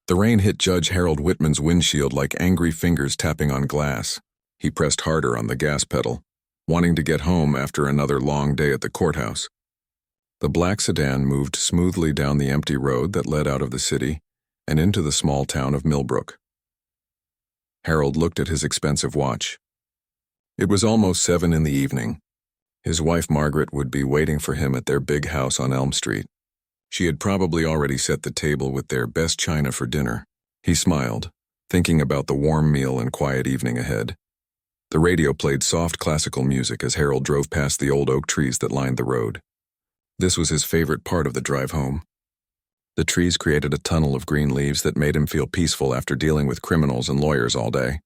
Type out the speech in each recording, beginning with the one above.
The rain hit Judge Harold Whitman's windshield like angry fingers tapping on glass. He pressed harder on the gas pedal, wanting to get home after another long day at the courthouse. The black sedan moved smoothly down the empty road that led out of the city and into the small town of Millbrook. Harold looked at his expensive watch. It was almost 7 in the evening. His wife Margaret would be waiting for him at their big house on Elm Street. She had probably already set the table with their best china for dinner. He smiled, thinking about the warm meal and quiet evening ahead. The radio played soft classical music as Harold drove past the old oak trees that lined the road. This was his favorite part of the drive home. The trees created a tunnel of green leaves that made him feel peaceful after dealing with criminals and lawyers all day.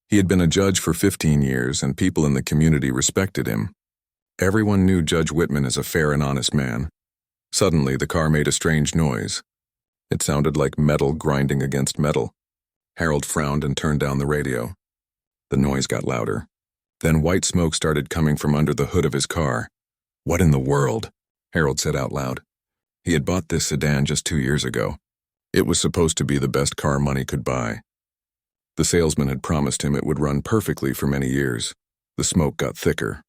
He had been a judge for 15 years, and people in the community respected him. Everyone knew Judge Whitman as a fair and honest man. Suddenly, the car made a strange noise. It sounded like metal grinding against metal. Harold frowned and turned down the radio. The noise got louder. Then white smoke started coming from under the hood of his car. "What in the world?" Harold said out loud. He had bought this sedan just 2 years ago. It was supposed to be the best car money could buy. The salesman had promised him it would run perfectly for many years. The smoke got thicker.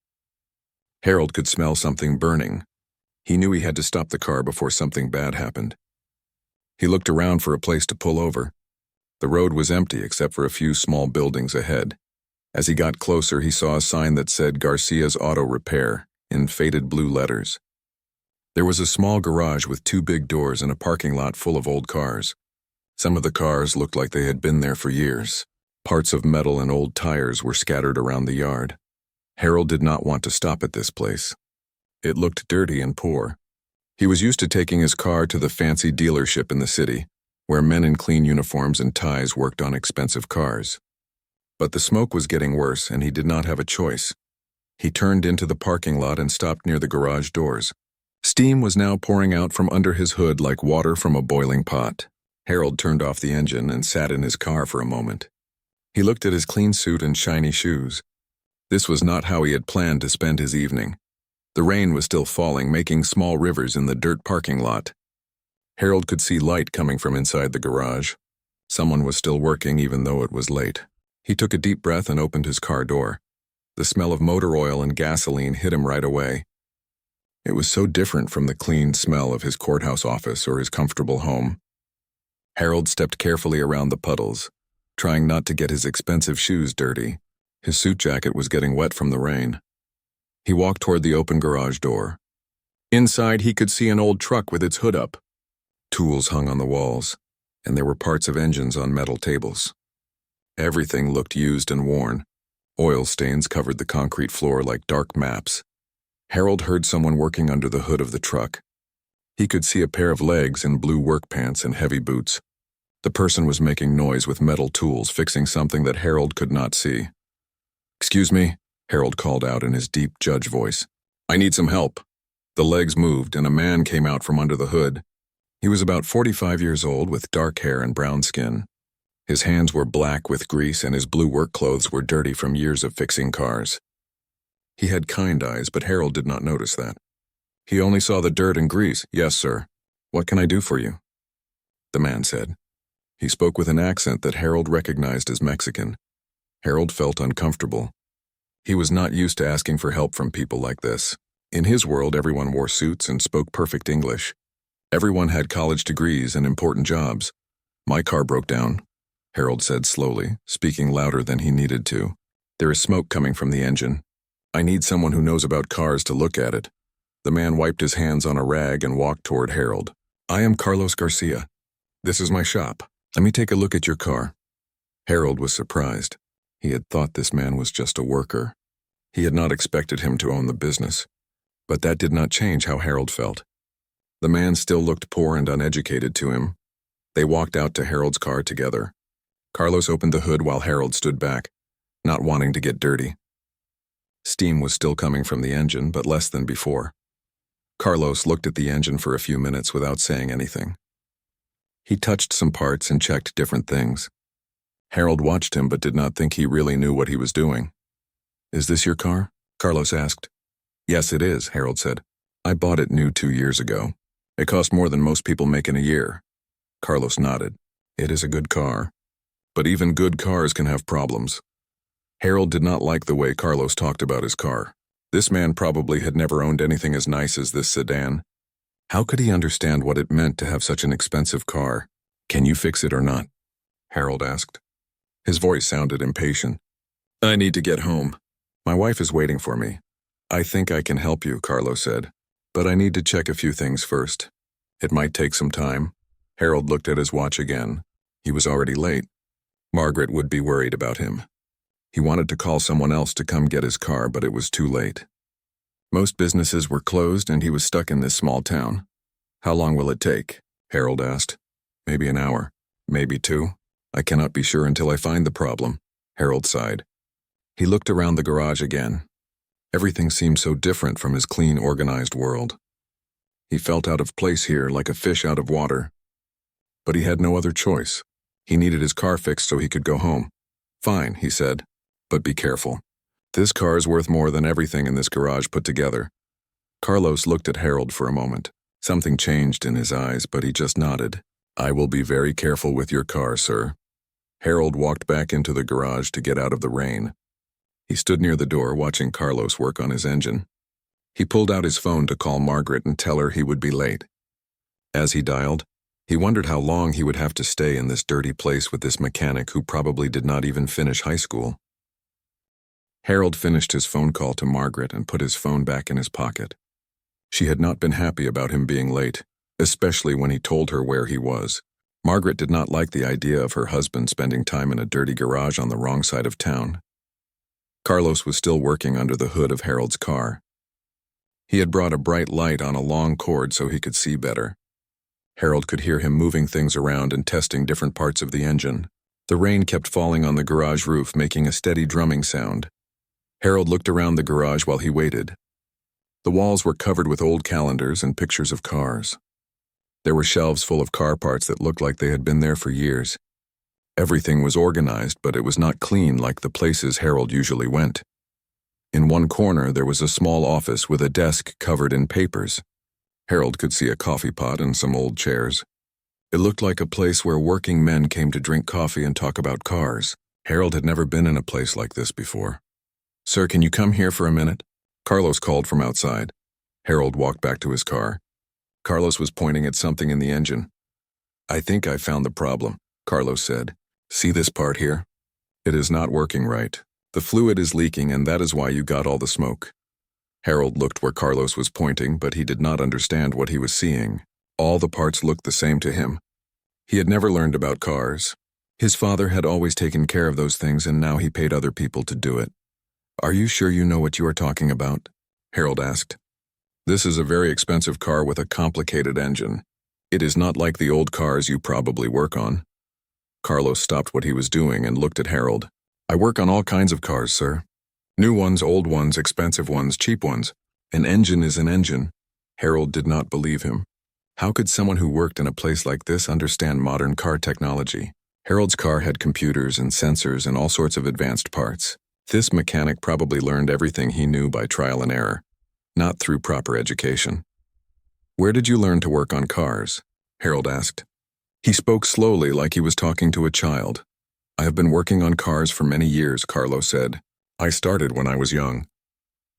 Harold could smell something burning. He knew he had to stop the car before something bad happened. He looked around for a place to pull over. The road was empty except for a few small buildings ahead. As he got closer, he saw a sign that said Garcia's Auto Repair in faded blue letters. There was a small garage with 2 big doors and a parking lot full of old cars. Some of the cars looked like they had been there for years. Parts of metal and old tires were scattered around the yard. Harold did not want to stop at this place. It looked dirty and poor. He was used to taking his car to the fancy dealership in the city, where men in clean uniforms and ties worked on expensive cars. But the smoke was getting worse, and he did not have a choice. He turned into the parking lot and stopped near the garage doors. Steam was now pouring out from under his hood like water from a boiling pot. Harold turned off the engine and sat in his car for a moment. He looked at his clean suit and shiny shoes. This was not how he had planned to spend his evening. The rain was still falling, making small rivers in the dirt parking lot. Harold could see light coming from inside the garage. Someone was still working even though it was late. He took a deep breath and opened his car door. The smell of motor oil and gasoline hit him right away. It was so different from the clean smell of his courthouse office or his comfortable home. Harold stepped carefully around the puddles, trying not to get his expensive shoes dirty. His suit jacket was getting wet from the rain. He walked toward the open garage door. Inside, he could see an old truck with its hood up. Tools hung on the walls, and there were parts of engines on metal tables. Everything looked used and worn. Oil stains covered the concrete floor like dark maps. Harold heard someone working under the hood of the truck. He could see a pair of legs in blue work pants and heavy boots. The person was making noise with metal tools, fixing something that Harold could not see. "Excuse me," Harold called out in his deep judge voice. "I need some help." The legs moved, and a man came out from under the hood. He was about 45 years old, with dark hair and brown skin. His hands were black with grease, and his blue work clothes were dirty from years of fixing cars. He had kind eyes, but Harold did not notice that. He only saw the dirt and grease. "Yes, sir. What can I do for you?" The man said. He spoke with an accent that Harold recognized as Mexican. Harold felt uncomfortable. He was not used to asking for help from people like this. In his world, everyone wore suits and spoke perfect English. Everyone had college degrees and important jobs. "My car broke down," Harold said slowly, speaking louder than he needed to. "There is smoke coming from the engine. I need someone who knows about cars to look at it." The man wiped his hands on a rag and walked toward Harold. "I am Carlos Garcia. This is my shop. Let me take a look at your car." Harold was surprised. He had thought this man was just a worker. He had not expected him to own the business. But that did not change how Harold felt. The man still looked poor and uneducated to him. They walked out to Harold's car together. Carlos opened the hood while Harold stood back, not wanting to get dirty. Steam was still coming from the engine, but less than before. Carlos looked at the engine for a few minutes without saying anything. He touched some parts and checked different things. Harold watched him but did not think he really knew what he was doing. "Is this your car?" Carlos asked. "Yes, it is," Harold said. "I bought it new 2 years ago. It cost more than most people make in a year." Carlos nodded. It is a good car. But even good cars can have problems. Harold did not like the way Carlos talked about his car. This man probably had never owned anything as nice as this sedan. How could he understand what it meant to have such an expensive car? Can you fix it or not? Harold asked. His voice sounded impatient. I need to get home. My wife is waiting for me. I think I can help you, Carlos said. But I need to check a few things first. It might take some time. Harold looked at his watch again. He was already late. Margaret would be worried about him. He wanted to call someone else to come get his car, but it was too late. Most businesses were closed and he was stuck in this small town. How long will it take? Harold asked. Maybe an hour. Maybe 2. I cannot be sure until I find the problem. Harold sighed. He looked around the garage again. Everything seemed so different from his clean, organized world. He felt out of place here, like a fish out of water. But he had no other choice. He needed his car fixed so he could go home. Fine, he said. But be careful. This car is worth more than everything in this garage put together. Carlos looked at Harold for a moment. Something changed in his eyes, but he just nodded. I will be very careful with your car, sir. Harold walked back into the garage to get out of the rain. He stood near the door watching Carlos work on his engine. He pulled out his phone to call Margaret and tell her he would be late. As he dialed, he wondered how long he would have to stay in this dirty place with this mechanic who probably did not even finish high school. Harold finished his phone call to Margaret and put his phone back in his pocket. She had not been happy about him being late, especially when he told her where he was. Margaret did not like the idea of her husband spending time in a dirty garage on the wrong side of town. Carlos was still working under the hood of Harold's car. He had brought a bright light on a long cord so he could see better. Harold could hear him moving things around and testing different parts of the engine. The rain kept falling on the garage roof, making a steady drumming sound. Harold looked around the garage while he waited. The walls were covered with old calendars and pictures of cars. There were shelves full of car parts that looked like they had been there for years. Everything was organized, but it was not clean like the places Harold usually went. In one corner, there was a small office with a desk covered in papers. Harold could see a coffee pot and some old chairs. It looked like a place where working men came to drink coffee and talk about cars. Harold had never been in a place like this before. Sir, can you come here for a minute? Carlos called from outside. Harold walked back to his car. Carlos was pointing at something in the engine. I think I found the problem, Carlos said. See this part here? It is not working right. The fluid is leaking, and that is why you got all the smoke. Harold looked where Carlos was pointing, but he did not understand what he was seeing. All the parts looked the same to him. He had never learned about cars. His father had always taken care of those things, and now he paid other people to do it. Are you sure you know what you are talking about? Harold asked. This is a very expensive car with a complicated engine. It is not like the old cars you probably work on. Carlos stopped what he was doing and looked at Harold. I work on all kinds of cars, sir. New ones, old ones, expensive ones, cheap ones. An engine is an engine. Harold did not believe him. How could someone who worked in a place like this understand modern car technology? Harold's car had computers and sensors and all sorts of advanced parts. This mechanic probably learned everything he knew by trial and error, not through proper education. Where did you learn to work on cars? Harold asked. He spoke slowly like he was talking to a child. I have been working on cars for many years, Carlos said. I started when I was young.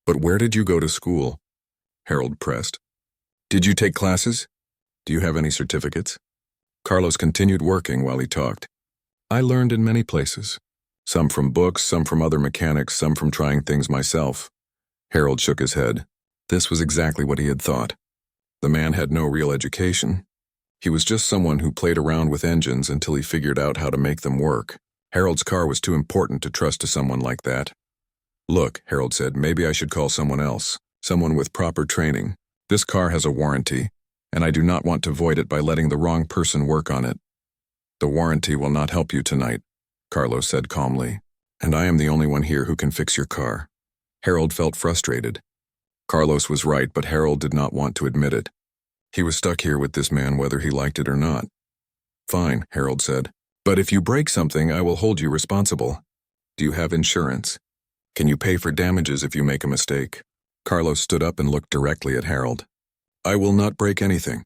But where did you go to school? Harold pressed. Did you take classes? Do you have any certificates? Carlos continued working while he talked. I learned in many places. Some from books, some from other mechanics, some from trying things myself. Harold shook his head. This was exactly what he had thought. The man had no real education. He was just someone who played around with engines until he figured out how to make them work. Harold's car was too important to trust to someone like that. Look, Harold said, maybe I should call someone else, someone with proper training. This car has a warranty, and I do not want to void it by letting the wrong person work on it. The warranty will not help you tonight, Carlos said calmly, and I am the only one here who can fix your car. Harold felt frustrated. Carlos was right, but Harold did not want to admit it. He was stuck here with this man whether he liked it or not. Fine, Harold said, but if you break something, I will hold you responsible. Do you have insurance? Can you pay for damages if you make a mistake? Carlos stood up and looked directly at Harold. I will not break anything.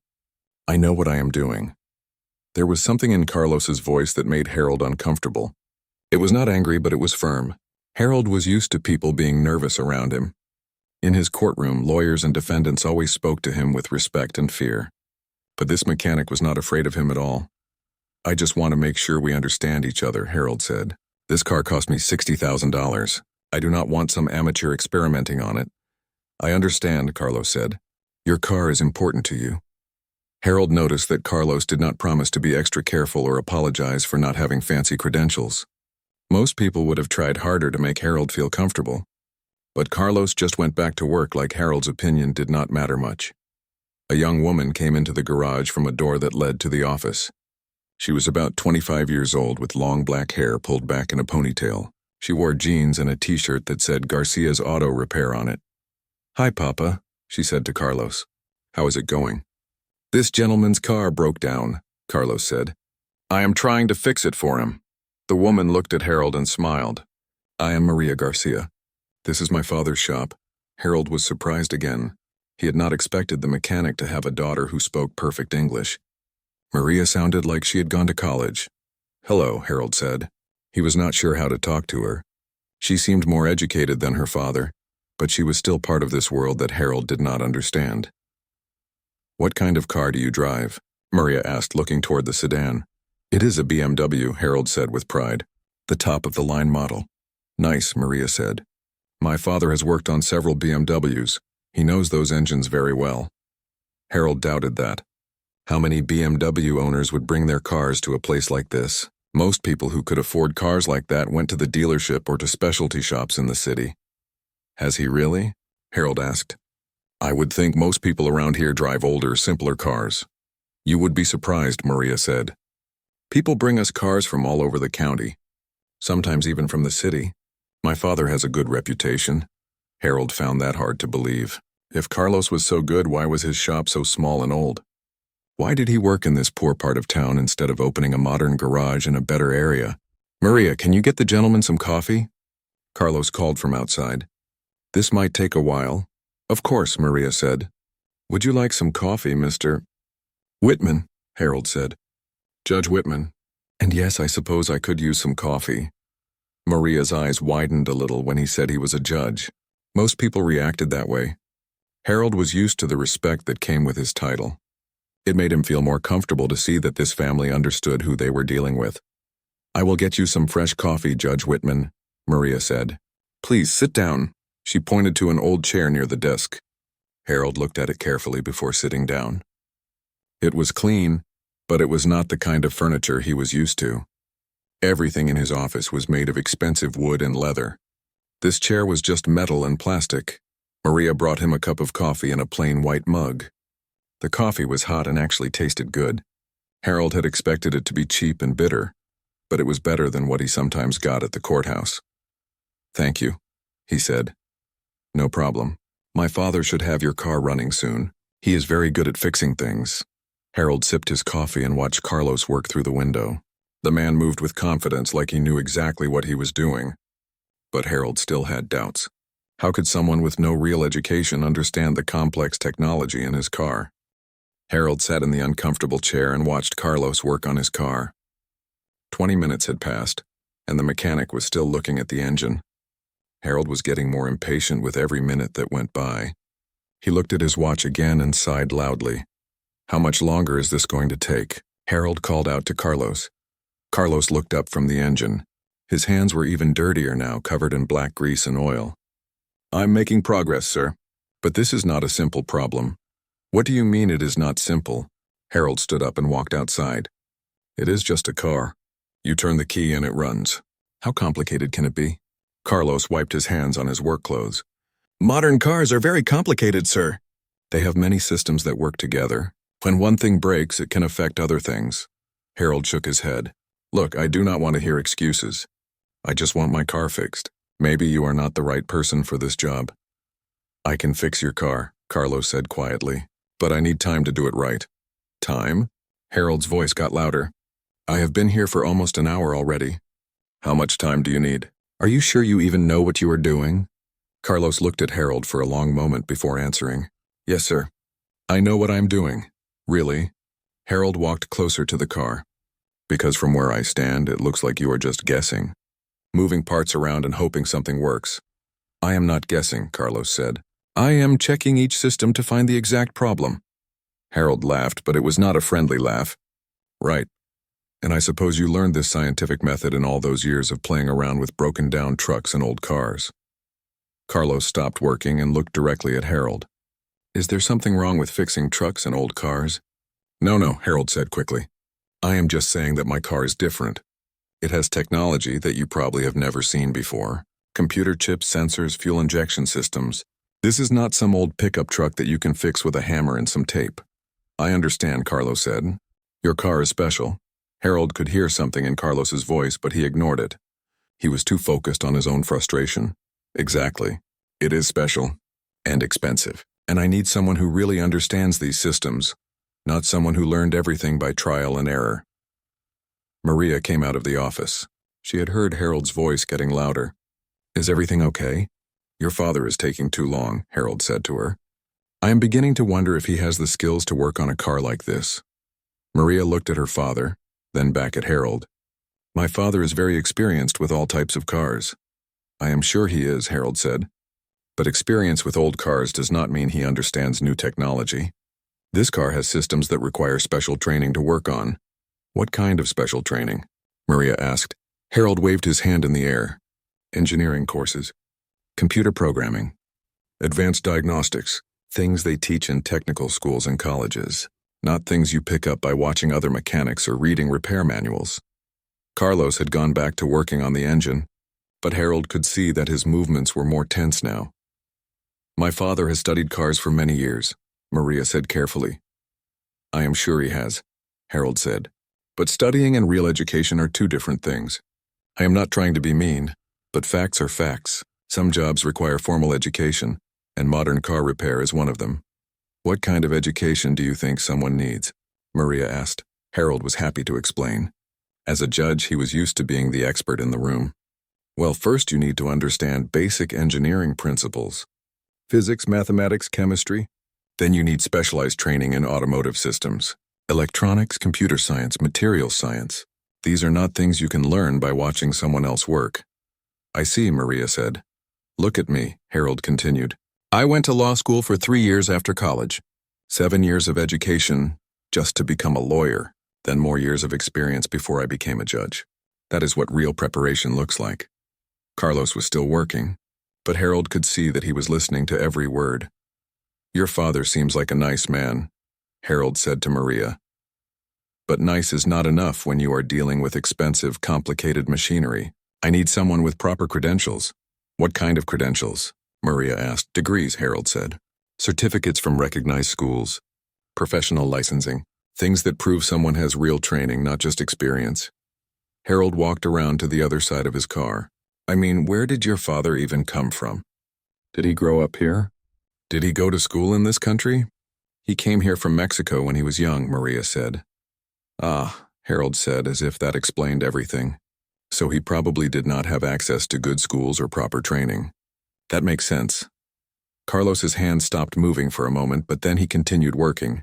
I know what I am doing. There was something in Carlos's voice that made Harold uncomfortable. It was not angry, but it was firm. Harold was used to people being nervous around him. In his courtroom, lawyers and defendants always spoke to him with respect and fear. But this mechanic was not afraid of him at all. "I just want to make sure we understand each other," Harold said. "This car cost me $60,000. I do not want some amateur experimenting on it." "I understand," Carlos said. "Your car is important to you." Harold noticed that Carlos did not promise to be extra careful or apologize for not having fancy credentials. Most people would have tried harder to make Harold feel comfortable. But Carlos just went back to work like Harold's opinion did not matter much. A young woman came into the garage from a door that led to the office. She was about 25 years old with long black hair pulled back in a ponytail. She wore jeans and a t-shirt that said Garcia's Auto Repair on it. "Hi, Papa," she said to Carlos. "How is it going?" "This gentleman's car broke down," Carlos said. "I am trying to fix it for him." The woman looked at Harold and smiled. "I am Maria Garcia. This is my father's shop." Harold was surprised again. He had not expected the mechanic to have a daughter who spoke perfect English. Maria sounded like she had gone to college. "Hello," Harold said. He was not sure how to talk to her. She seemed more educated than her father, but she was still part of this world that Harold did not understand. "What kind of car do you drive?" Maria asked, looking toward the sedan. "It is a BMW," Harold said with pride. "The top-of-the-line model." "Nice," Maria said. "My father has worked on several BMWs. He knows those engines very well." Harold doubted that. How many BMW owners would bring their cars to a place like this? Most people who could afford cars like that went to the dealership or to specialty shops in the city. "Has he really?" Harold asked. "I would think most people around here drive older, simpler cars." "You would be surprised," Maria said. "People bring us cars from all over the county, sometimes even from the city. My father has a good reputation." Harold found that hard to believe. If Carlos was so good, why was his shop so small and old? Why did he work in this poor part of town instead of opening a modern garage in a better area? "Maria, can you get the gentleman some coffee?" Carlos called from outside. "This might take a while." "Of course," Maria said. "Would you like some coffee, Mr. Whitman?" Harold said. "Judge Whitman. And yes, I suppose I could use some coffee." Maria's eyes widened a little when he said he was a judge. Most people reacted that way. Harold was used to the respect that came with his title. It made him feel more comfortable to see that this family understood who they were dealing with. "I will get you some fresh coffee, Judge Whitman," Maria said. "Please sit down." She pointed to an old chair near the desk. Harold looked at it carefully before sitting down. It was clean, but it was not the kind of furniture he was used to. Everything in his office was made of expensive wood and leather. This chair was just metal and plastic. Maria brought him a cup of coffee in a plain white mug. The coffee was hot and actually tasted good. Harold had expected it to be cheap and bitter, but it was better than what he sometimes got at the courthouse. "Thank you," he said. "No problem. My father should have your car running soon. He is very good at fixing things." Harold sipped his coffee and watched Carlos work through the window. The man moved with confidence like he knew exactly what he was doing. But Harold still had doubts. How could someone with no real education understand the complex technology in his car? Harold sat in the uncomfortable chair and watched Carlos work on his car. 20 minutes had passed, and the mechanic was still looking at the engine. Harold was getting more impatient with every minute that went by. He looked at his watch again and sighed loudly. How much longer is this going to take? Harold called out to Carlos. Carlos looked up from the engine. His hands were even dirtier now, covered in black grease and oil. "I'm making progress, sir. But this is not a simple problem." "What do you mean it is not simple?" Harold stood up and walked outside. "It is just a car. You turn the key and it runs. How complicated can it be?" Carlos wiped his hands on his work clothes. "Modern cars are very complicated, sir." "They have many systems that work together. When one thing breaks, it can affect other things." Harold shook his head. "Look, I do not want to hear excuses. I just want my car fixed. Maybe you are not the right person for this job." "I can fix your car," Carlos said quietly. "But I need time to do it right." "Time?" Harold's voice got louder. "I have been here for almost an hour already." "How much time do you need? Are you sure you even know what you are doing?" Carlos looked at Harold for a long moment before answering. "Yes, sir. I know what I am doing." "Really?" Harold walked closer to the car. Because from where I stand, it looks like you are just guessing, moving parts around and hoping something works. I am not guessing, Carlos said. I am checking each system to find the exact problem. Harold laughed, but it was not a friendly laugh. Right. And I suppose you learned this scientific method in all those years of playing around with broken-down trucks and old cars. Carlos stopped working and looked directly at Harold. Is there something wrong with fixing trucks and old cars? No, Harold said quickly. I am just saying that my car is different. It has technology that you probably have never seen before. Computer chips, sensors, fuel injection systems. This is not some old pickup truck that you can fix with a hammer and some tape. I understand, Carlos said. Your car is special. Harold could hear something in Carlos's voice, but he ignored it. He was too focused on his own frustration. Exactly. It is special. And expensive. And I need someone who really understands these systems, not someone who learned everything by trial and error. Maria came out of the office. She had heard Harold's voice getting louder. Is everything okay? Your father is taking too long, Harold said to her. I am beginning to wonder if he has the skills to work on a car like this. Maria looked at her father, then back at Harold. My father is very experienced with all types of cars. I am sure he is, Harold said. But experience with old cars does not mean he understands new technology. This car has systems that require special training to work on. What kind of special training? Maria asked. Harold waved his hand in the air. Engineering courses. Computer programming. Advanced diagnostics. Things they teach in technical schools and colleges. Not things you pick up by watching other mechanics or reading repair manuals. Carlos had gone back to working on the engine, but Harold could see that his movements were more tense now. My father has studied cars for many years, Maria said carefully. I am sure he has, Harold said. But studying and real education are two different things. I am not trying to be mean, but facts are facts. Some jobs require formal education, and modern car repair is one of them. What kind of education do you think someone needs? Maria asked. Harold was happy to explain. As a judge, he was used to being the expert in the room. Well, first you need to understand basic engineering principles. Physics, mathematics, chemistry. Then you need specialized training in automotive systems. Electronics, computer science, material science. These are not things you can learn by watching someone else work. I see, Maria said. Look at me, Harold continued. I went to law school for 3 years after college. 7 years of education just to become a lawyer, then more years of experience before I became a judge. That is what real preparation looks like. Carlos was still working, but Harold could see that he was listening to every word. Your father seems like a nice man, Harold said to Maria. But nice is not enough when you are dealing with expensive, complicated machinery. I need someone with proper credentials. What kind of credentials? Maria asked. Degrees, Harold said. Certificates from recognized schools. Professional licensing. Things that prove someone has real training, not just experience. Harold walked around to the other side of his car. I mean, where did your father even come from? Did he grow up here? Did he go to school in this country? He came here from Mexico when he was young, Maria said. Ah, Harold said, as if that explained everything. So he probably did not have access to good schools or proper training. That makes sense. Carlos's hand stopped moving for a moment, but then he continued working.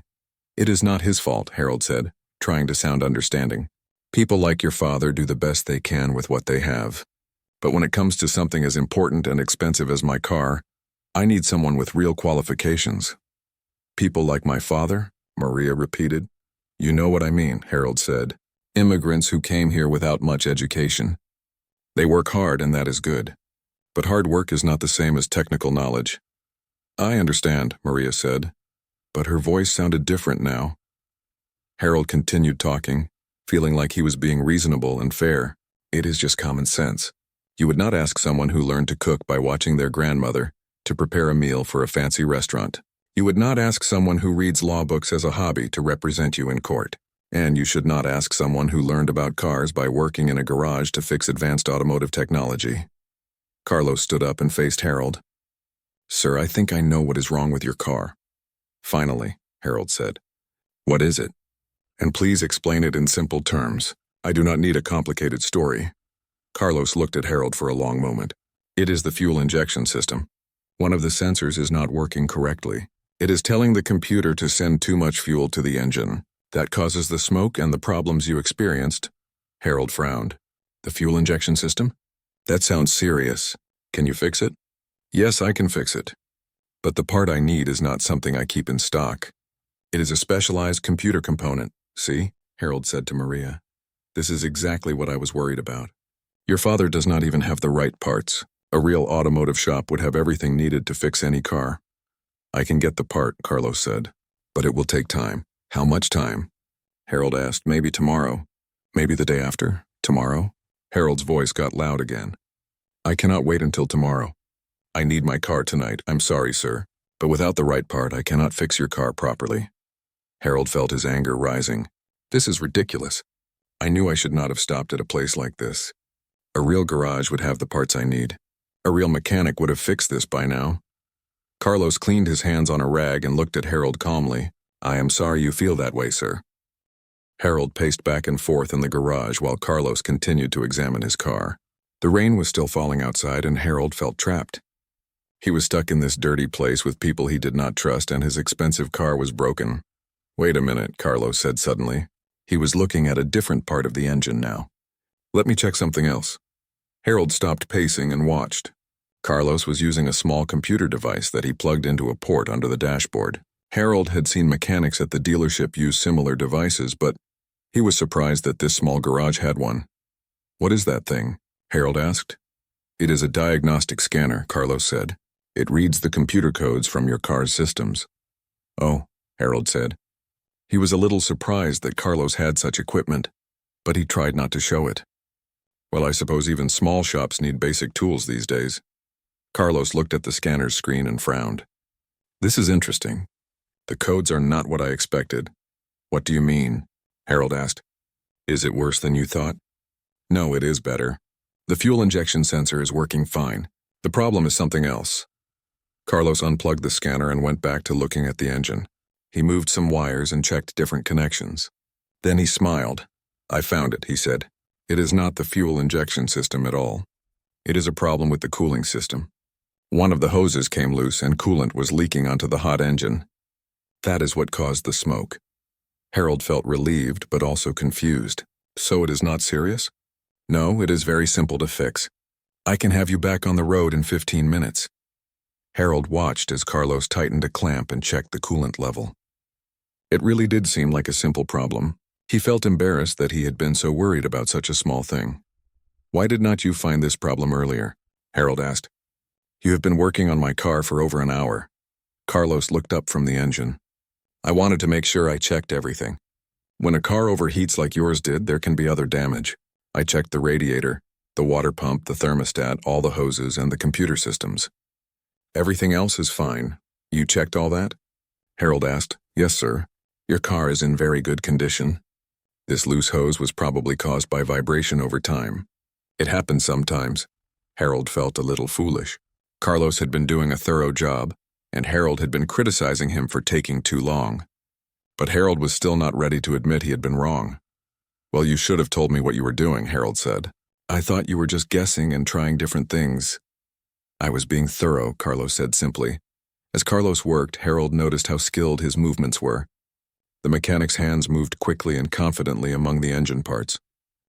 It is not his fault, Harold said, trying to sound understanding. People like your father do the best they can with what they have. But when it comes to something as important and expensive as my car, I need someone with real qualifications. People like my father? Maria repeated. You know what I mean, Harold said. Immigrants who came here without much education. They work hard, and that is good. But hard work is not the same as technical knowledge. I understand, Maria said, but her voice sounded different now. Harold continued talking, feeling like he was being reasonable and fair. It is just common sense. You would not ask someone who learned to cook by watching their grandmother to prepare a meal for a fancy restaurant. You would not ask someone who reads law books as a hobby to represent you in court. And you should not ask someone who learned about cars by working in a garage to fix advanced automotive technology. Carlos stood up and faced Harold. Sir, I think I know what is wrong with your car. Finally, Harold said. What is it? And please explain it in simple terms. I do not need a complicated story. Carlos looked at Harold for a long moment. It is the fuel injection system. One of the sensors is not working correctly. It is telling the computer to send too much fuel to the engine. That causes the smoke and the problems you experienced. Harold frowned. The fuel injection system? That sounds serious. Can you fix it? Yes, I can fix it. But the part I need is not something I keep in stock. It is a specialized computer component. See? Harold said to Maria. This is exactly what I was worried about. Your father does not even have the right parts. A real automotive shop would have everything needed to fix any car. I can get the part, Carlos said. But it will take time. How much time? Harold asked. Maybe tomorrow. Maybe the day after? Tomorrow? Harold's voice got loud again. I cannot wait until tomorrow. I need my car tonight. I'm sorry, sir. But without the right part, I cannot fix your car properly. Harold felt his anger rising. This is ridiculous. I knew I should not have stopped at a place like this. A real garage would have the parts I need. A real mechanic would have fixed this by now. Carlos cleaned his hands on a rag and looked at Harold calmly. I am sorry you feel that way, sir. Harold paced back and forth in the garage while Carlos continued to examine his car. The rain was still falling outside and Harold felt trapped. He was stuck in this dirty place with people he did not trust and his expensive car was broken. Wait a minute, Carlos said suddenly. He was looking at a different part of the engine now. Let me check something else. Harold stopped pacing and watched. Carlos was using a small computer device that he plugged into a port under the dashboard. Harold had seen mechanics at the dealership use similar devices, but he was surprised that this small garage had one. What is that thing? Harold asked. It is a diagnostic scanner, Carlos said. It reads the computer codes from your car's systems. Oh, Harold said. He was a little surprised that Carlos had such equipment, but he tried not to show it. Well, I suppose even small shops need basic tools these days. Carlos looked at the scanner's screen and frowned. This is interesting. The codes are not what I expected. What do you mean? Harold asked. Is it worse than you thought? No, it is better. The fuel injection sensor is working fine. The problem is something else. Carlos unplugged the scanner and went back to looking at the engine. He moved some wires and checked different connections. Then he smiled. I found it, he said. It is not the fuel injection system at all. It is a problem with the cooling system. One of the hoses came loose and coolant was leaking onto the hot engine. That is what caused the smoke. Harold felt relieved but also confused. So it is not serious? No, it is very simple to fix. I can have you back on the road in 15 minutes. Harold watched as Carlos tightened a clamp and checked the coolant level. It really did seem like a simple problem. He felt embarrassed that he had been so worried about such a small thing. Why did not you find this problem earlier? Harold asked. You have been working on my car for over an hour. Carlos looked up from the engine. I wanted to make sure I checked everything. When a car overheats like yours did, there can be other damage. I checked the radiator, the water pump, the thermostat, all the hoses, and the computer systems. Everything else is fine. You checked all that? Harold asked. Yes, sir. Your car is in very good condition. This loose hose was probably caused by vibration over time. It happens sometimes. Harold felt a little foolish. Carlos had been doing a thorough job, and Harold had been criticizing him for taking too long. But Harold was still not ready to admit he had been wrong. Well, you should have told me what you were doing, Harold said. I thought you were just guessing and trying different things. I was being thorough, Carlos said simply. As Carlos worked, Harold noticed how skilled his movements were. The mechanic's hands moved quickly and confidently among the engine parts.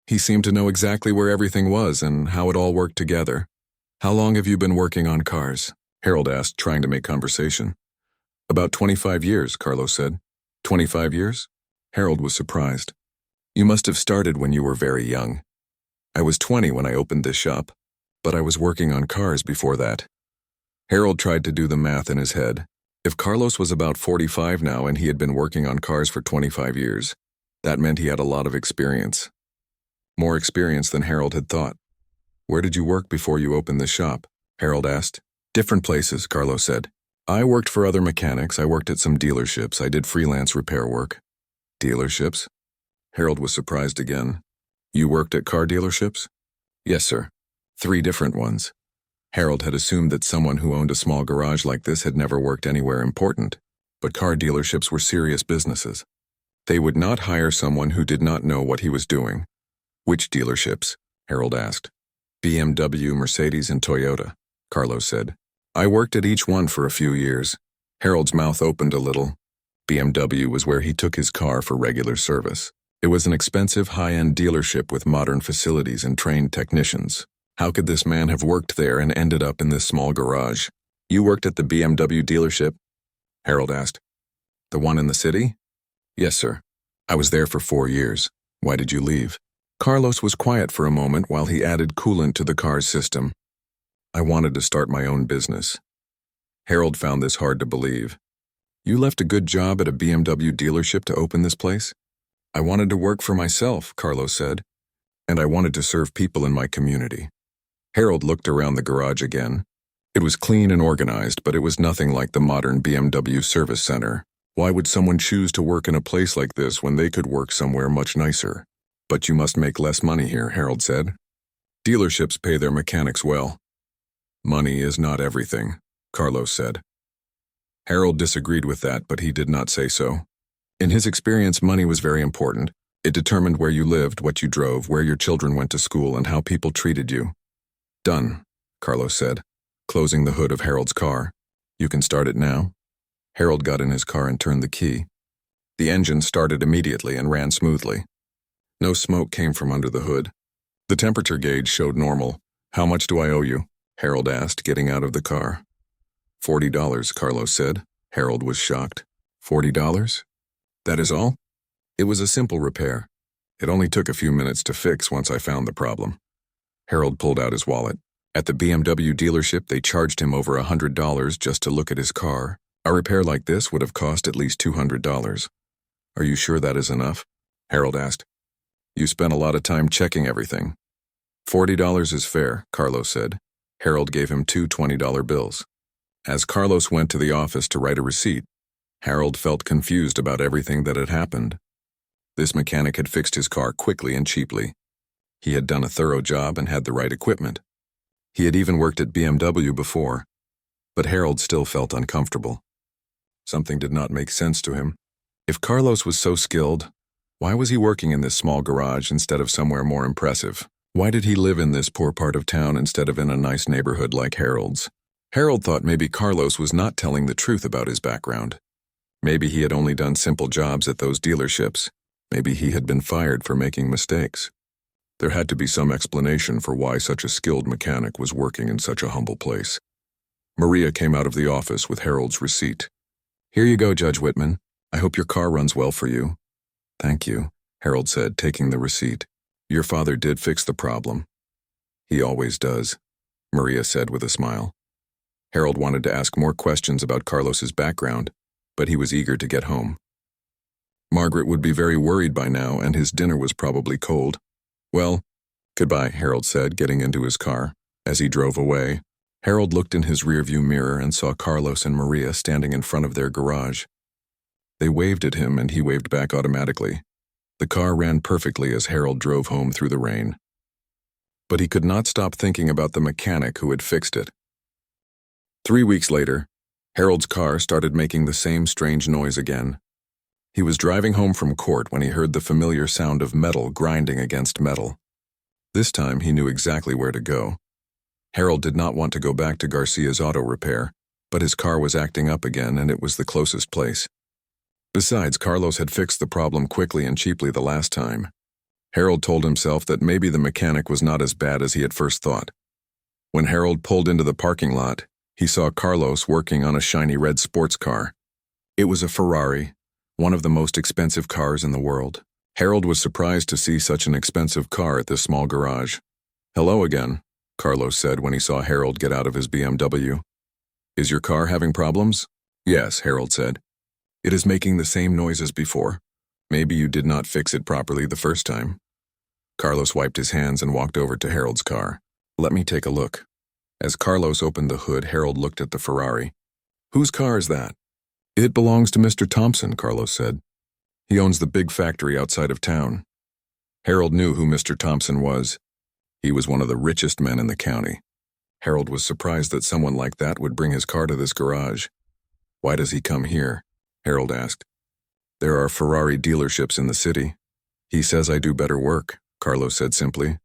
He seemed to know exactly where everything was and how it all worked together. How long have you been working on cars? Harold asked, trying to make conversation. About 25 years, Carlos said. 25 years? Harold was surprised. You must have started when you were very young. I was 20 when I opened this shop, but I was working on cars before that. Harold tried to do the math in his head. If Carlos was about 45 now and he had been working on cars for 25 years, that meant he had a lot of experience. More experience than Harold had thought. Where did you work before you opened the shop? Harold asked. Different places, Carlos said. I worked for other mechanics. I worked at some dealerships. I did freelance repair work. Dealerships? Harold was surprised again. You worked at car dealerships? Yes, sir. 3 different ones. Harold had assumed that someone who owned a small garage like this had never worked anywhere important, but car dealerships were serious businesses. They would not hire someone who did not know what he was doing. Which dealerships? Harold asked. BMW, Mercedes, and Toyota, Carlos said. I worked at each one for a few years. Harold's mouth opened a little. BMW was where he took his car for regular service. It was an expensive, high-end dealership with modern facilities and trained technicians. How could this man have worked there and ended up in this small garage? "You worked at the BMW dealership?" Harold asked. "The one in the city?" "Yes, sir. I was there for 4 years. Why did you leave?" Carlos was quiet for a moment while he added coolant to the car's system. "I wanted to start my own business." Harold found this hard to believe. "You left a good job at a BMW dealership to open this place?" "I wanted to work for myself," Carlos said, "and I wanted to serve people in my community." Harold looked around the garage again. It was clean and organized, but it was nothing like the modern BMW service center. Why would someone choose to work in a place like this when they could work somewhere much nicer? "But you must make less money here," Harold said. "Dealerships pay their mechanics well." "Money is not everything," Carlos said. Harold disagreed with that, but he did not say so. In his experience, money was very important. It determined where you lived, what you drove, where your children went to school, and how people treated you. "Done," Carlos said, closing the hood of Harold's car. "You can start it now." Harold got in his car and turned the key. The engine started immediately and ran smoothly. No smoke came from under the hood. The temperature gauge showed normal. "How much do I owe you?" Harold asked, getting out of the car. $40, Carlos said. Harold was shocked. $40? That is all? It was a simple repair. It only took a few minutes to fix once I found the problem. Harold pulled out his wallet. At the BMW dealership, they charged him over $100 just to look at his car. A repair like this would have cost at least $200. "Are you sure that is enough?" Harold asked. "You spent a lot of time checking everything." $40 is fair, Carlos said. Harold gave him two $20 bills. As Carlos went to the office to write a receipt, Harold felt confused about everything that had happened. This mechanic had fixed his car quickly and cheaply. He had done a thorough job and had the right equipment. He had even worked at BMW before, but Harold still felt uncomfortable. Something did not make sense to him. If Carlos was so skilled, why was he working in this small garage instead of somewhere more impressive? Why did he live in this poor part of town instead of in a nice neighborhood like Harold's? Harold thought maybe Carlos was not telling the truth about his background. Maybe he had only done simple jobs at those dealerships. Maybe he had been fired for making mistakes. There had to be some explanation for why such a skilled mechanic was working in such a humble place. Maria came out of the office with Harold's receipt. "Here you go, Judge Whitman. I hope your car runs well for you." "Thank you," Harold said, taking the receipt. "Your father did fix the problem." "He always does," Maria said with a smile. Harold wanted to ask more questions about Carlos's background, but he was eager to get home. Margaret would be very worried by now, and his dinner was probably cold. "Well, goodbye," Harold said, getting into his car. As he drove away, Harold looked in his rearview mirror and saw Carlos and Maria standing in front of their garage. They waved at him, and he waved back automatically. The car ran perfectly as Harold drove home through the rain. But he could not stop thinking about the mechanic who had fixed it. 3 weeks later, Harold's car started making the same strange noise again. He was driving home from court when he heard the familiar sound of metal grinding against metal. This time he knew exactly where to go. Harold did not want to go back to Garcia's auto repair, but his car was acting up again and it was the closest place. Besides, Carlos had fixed the problem quickly and cheaply the last time. Harold told himself that maybe the mechanic was not as bad as he had first thought. When Harold pulled into the parking lot, he saw Carlos working on a shiny red sports car. It was a Ferrari, one of the most expensive cars in the world. Harold was surprised to see such an expensive car at this small garage. "Hello again," Carlos said when he saw Harold get out of his BMW. "Is your car having problems?" "Yes," Harold said. "It is making the same noise as before. Maybe you did not fix it properly the first time." Carlos wiped his hands and walked over to Harold's car. "Let me take a look." As Carlos opened the hood, Harold looked at the Ferrari. "Whose car is that?" "It belongs to Mr. Thompson," Carlos said. "He owns the big factory outside of town." Harold knew who Mr. Thompson was. He was one of the richest men in the county. Harold was surprised that someone like that would bring his car to this garage. "Why does he come here?" Harold asked. "There are Ferrari dealerships in the city. He says I do better work," Carlos said simply.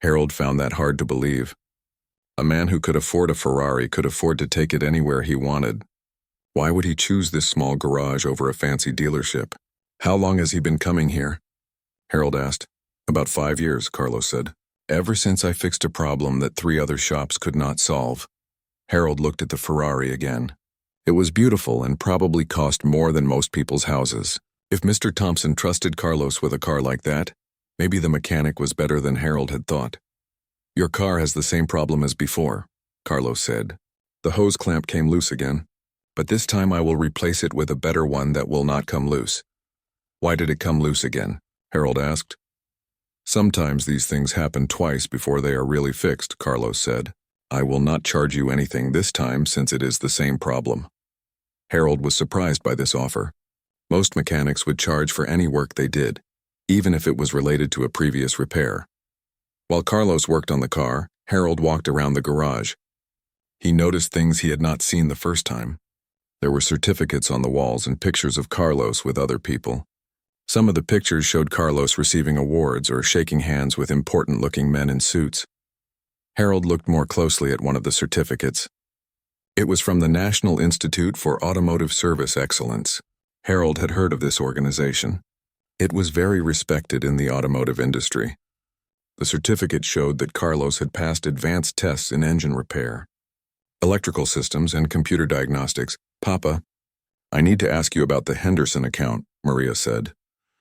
Harold found that hard to believe. A man who could afford a Ferrari could afford to take it anywhere he wanted. Why would he choose this small garage over a fancy dealership? How long has he been coming here? Harold asked. About 5 years, Carlos said. Ever since I fixed a problem that 3 other shops could not solve. Harold looked at the Ferrari again. It was beautiful and probably cost more than most people's houses. If Mr. Thompson trusted Carlos with a car like that, maybe the mechanic was better than Harold had thought. Your car has the same problem as before, Carlos said. The hose clamp came loose again, but this time I will replace it with a better one that will not come loose. Why did it come loose again? Harold asked. Sometimes these things happen twice before they are really fixed, Carlos said. I will not charge you anything this time since it is the same problem. Harold was surprised by this offer. Most mechanics would charge for any work they did, even if it was related to a previous repair. While Carlos worked on the car, Harold walked around the garage. He noticed things he had not seen the first time. There were certificates on the walls and pictures of Carlos with other people. Some of the pictures showed Carlos receiving awards or shaking hands with important-looking men in suits. Harold looked more closely at one of the certificates. It was from the National Institute for Automotive Service Excellence. Harold had heard of this organization. It was very respected in the automotive industry. The certificate showed that Carlos had passed advanced tests in engine repair, electrical systems, and computer diagnostics. Papa, I need to ask you about the Henderson account, Maria said.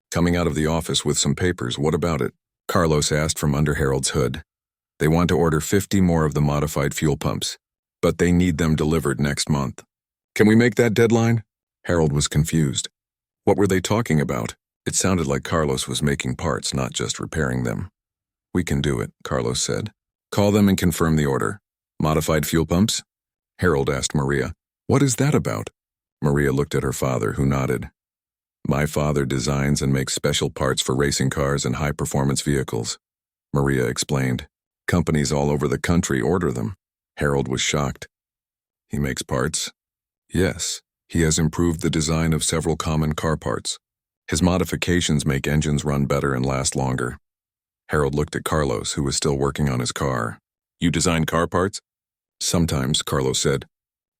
Coming out of the office with some papers, what about it? Carlos asked from under Harold's hood. They want to order 50 more of the modified fuel pumps, but they need them delivered next month. Can we make that deadline? Harold was confused. What were they talking about? It sounded like Carlos was making parts, not just repairing them. We can do it, Carlos said. Call them and confirm the order. Modified fuel pumps? Harold asked Maria. What is that about? Maria looked at her father, who nodded. My father designs and makes special parts for racing cars and high-performance vehicles, Maria explained. Companies all over the country order them. Harold was shocked. He makes parts? Yes, he has improved the design of several common car parts. His modifications make engines run better and last longer. Harold looked at Carlos, who was still working on his car. You design car parts? Sometimes, Carlos said.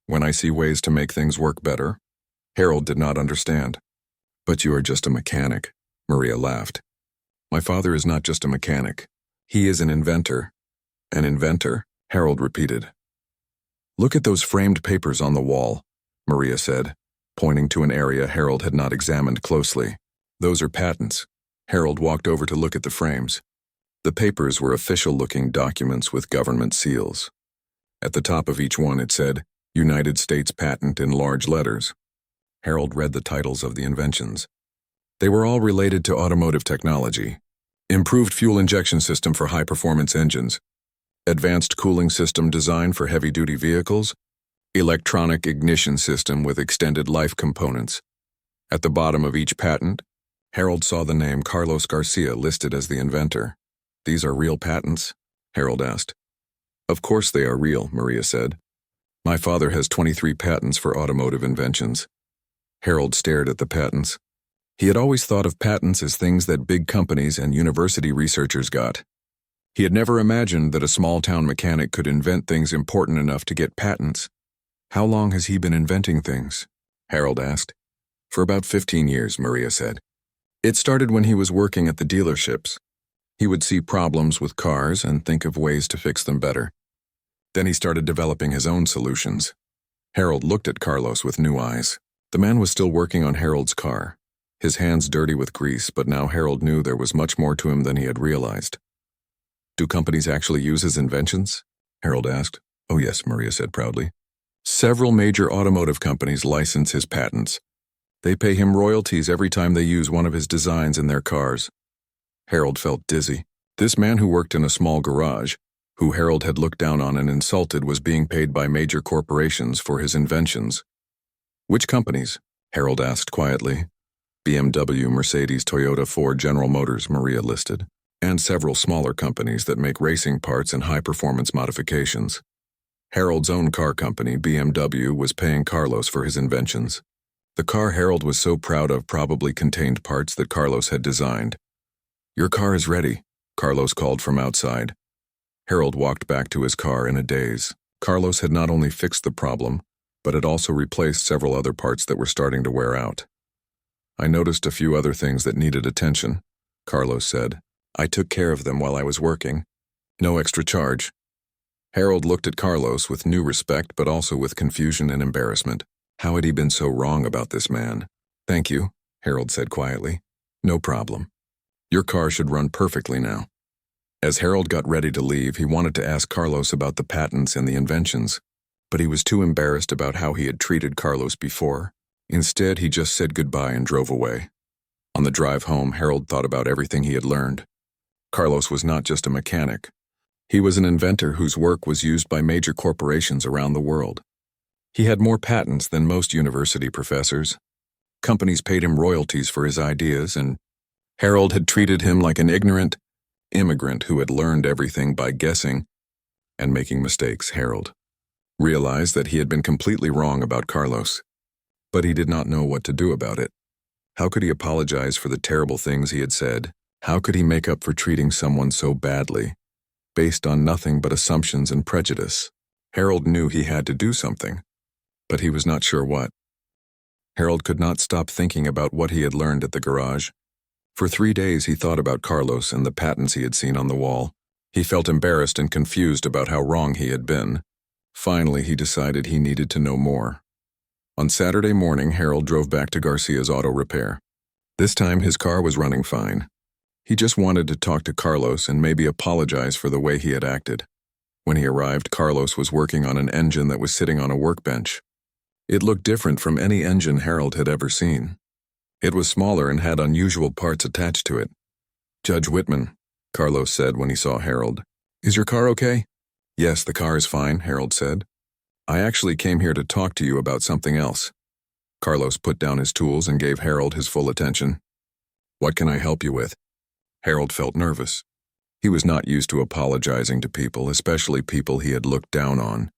When I see ways to make things work better. Harold did not understand. But you are just a mechanic, Maria laughed. My father is not just a mechanic. He is an inventor. An inventor, Harold repeated. Look at those framed papers on the wall, Maria said, pointing to an area Harold had not examined closely. Those are patents. Harold walked over to look at the frames. The papers were official-looking documents with government seals. At the top of each one it said, United States Patent in large letters. Harold read the titles of the inventions. They were all related to automotive technology. Improved fuel injection system for high-performance engines. Advanced cooling system design for heavy-duty vehicles. Electronic ignition system with extended life components. At the bottom of each patent, Harold saw the name Carlos Garcia listed as the inventor. These are real patents? Harold asked. Of course they are real, Maria said. My father has 23 patents for automotive inventions. Harold stared at the patents. He had always thought of patents as things that big companies and university researchers got. He had never imagined that a small-town mechanic could invent things important enough to get patents. How long has he been inventing things? Harold asked. For about 15 years, Maria said. It started when he was working at the dealerships. He would see problems with cars and think of ways to fix them better. Then he started developing his own solutions. Harold looked at Carlos with new eyes. The man was still working on Harold's car, his hands dirty with grease, but now Harold knew there was much more to him than he had realized. Do companies actually use his inventions? Harold asked. Oh yes, Maria said proudly. Several major automotive companies license his patents. They pay him royalties every time they use one of his designs in their cars. Harold felt dizzy. This man who worked in a small garage, who Harold had looked down on and insulted, was being paid by major corporations for his inventions. Which companies? Harold asked quietly. BMW, Mercedes, Toyota, Ford, General Motors, Maria listed, and several smaller companies that make racing parts and high-performance modifications. Harold's own car company, BMW, was paying Carlos for his inventions. The car Harold was so proud of probably contained parts that Carlos had designed. Your car is ready, Carlos called from outside. Harold walked back to his car in a daze. Carlos had not only fixed the problem, but it also replaced several other parts that were starting to wear out. I noticed a few other things that needed attention, Carlos said. I took care of them while I was working. No extra charge. Harold looked at Carlos with new respect but also with confusion and embarrassment. How had he been so wrong about this man? Thank you, Harold said quietly. No problem. Your car should run perfectly now. As Harold got ready to leave, he wanted to ask Carlos about the patents and the inventions, but he was too embarrassed about how he had treated Carlos before. Instead, he just said goodbye and drove away. On the drive home, Harold thought about everything he had learned. Carlos was not just a mechanic. He was an inventor whose work was used by major corporations around the world. He had more patents than most university professors. Companies paid him royalties for his ideas, and Harold had treated him like an ignorant immigrant who had learned everything by guessing and making mistakes. Harold realized that he had been completely wrong about Carlos, but he did not know what to do about it. How could he apologize for the terrible things he had said? How could he make up for treating someone so badly, based on nothing but assumptions and prejudice? Harold knew he had to do something, but he was not sure what. Harold could not stop thinking about what he had learned at the garage. For 3 days he thought about Carlos and the patents he had seen on the wall. He felt embarrassed and confused about how wrong he had been. Finally, he decided he needed to know more. On Saturday morning, Harold drove back to Garcia's auto repair. This time his car was running fine. He just wanted to talk to Carlos and maybe apologize for the way he had acted. When he arrived, Carlos was working on an engine that was sitting on a workbench. It looked different from any engine Harold had ever seen. It was smaller and had unusual parts attached to it. Judge Whitman, Carlos said when he saw Harold. Is your car okay? Yes, the car is fine, Harold said. I actually came here to talk to you about something else. Carlos put down his tools and gave Harold his full attention. What can I help you with? Harold felt nervous. He was not used to apologizing to people, especially people he had looked down on.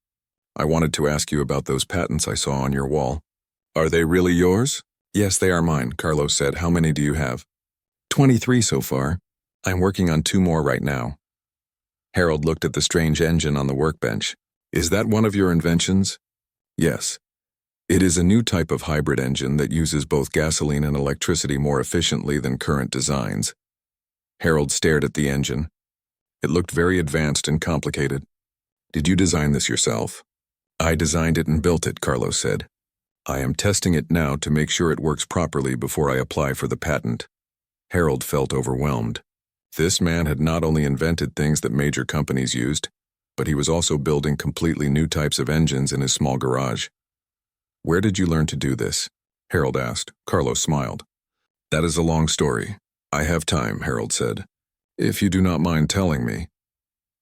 I wanted to ask you about those patents I saw on your wall. Are they really yours? Yes, they are mine, Carlos said. How many do you have? 23 so far. I'm working on 2 more right now. Harold looked at the strange engine on the workbench. Is that one of your inventions? Yes. It is a new type of hybrid engine that uses both gasoline and electricity more efficiently than current designs. Harold stared at the engine. It looked very advanced and complicated. Did you design this yourself? I designed it and built it, Carlos said. I am testing it now to make sure it works properly before I apply for the patent. Harold felt overwhelmed. This man had not only invented things that major companies used, but he was also building completely new types of engines in his small garage. Where did you learn to do this? Harold asked. Carlos smiled. That is a long story. I have time, Harold said. If you do not mind telling me.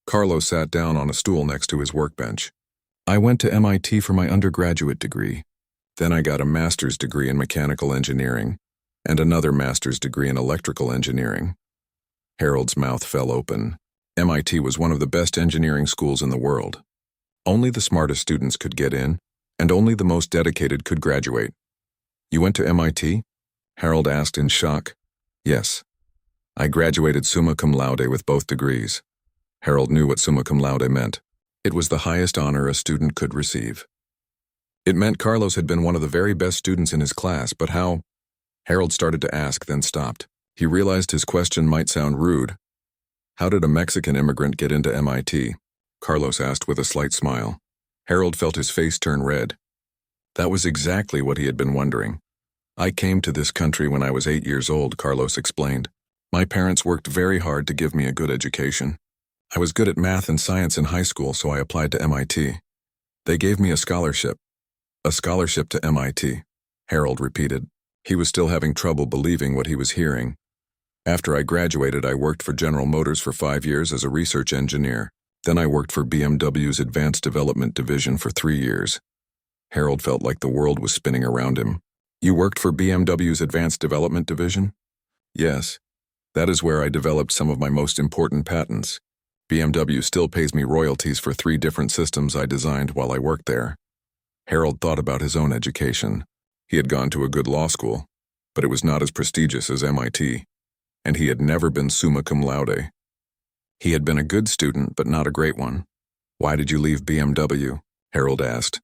Carlos sat down on a stool next to his workbench. I went to MIT for my undergraduate degree. Then I got a master's degree in mechanical engineering and another master's degree in electrical engineering. Harold's mouth fell open. MIT was one of the best engineering schools in the world. Only the smartest students could get in, and only the most dedicated could graduate. You went to MIT? Harold asked in shock. Yes. I graduated summa cum laude with both degrees. Harold knew what summa cum laude meant. It was the highest honor a student could receive. It meant Carlos had been one of the very best students in his class, but how? Harold started to ask, then stopped. He realized his question might sound rude. How did a Mexican immigrant get into MIT? Carlos asked with a slight smile. Harold felt his face turn red. That was exactly what he had been wondering. I came to this country when I was 8 years old, Carlos explained. My parents worked very hard to give me a good education. I was good at math and science in high school, so I applied to MIT. They gave me a scholarship. A scholarship to MIT, Harold repeated. He was still having trouble believing what he was hearing. After I graduated, I worked for General Motors for 5 years as a research engineer. Then I worked for BMW's Advanced Development Division for 3 years. Harold felt like the world was spinning around him. You worked for BMW's Advanced Development Division? Yes. That is where I developed some of my most important patents. BMW still pays me royalties for 3 different systems I designed while I worked there. Harold thought about his own education. He had gone to a good law school, but it was not as prestigious as MIT, and he had never been summa cum laude. He had been a good student, but not a great one. Why did you leave BMW? Harold asked.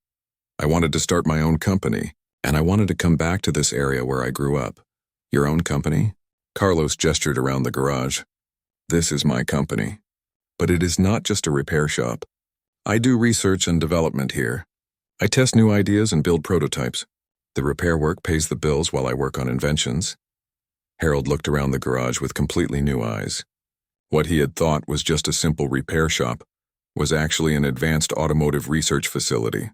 I wanted to start my own company, and I wanted to come back to this area where I grew up. Your own company? Carlos gestured around the garage. This is my company. But it is not just a repair shop. I do research and development here. I test new ideas and build prototypes. The repair work pays the bills while I work on inventions. Harold looked around the garage with completely new eyes. What he had thought was just a simple repair shop was actually an advanced automotive research facility.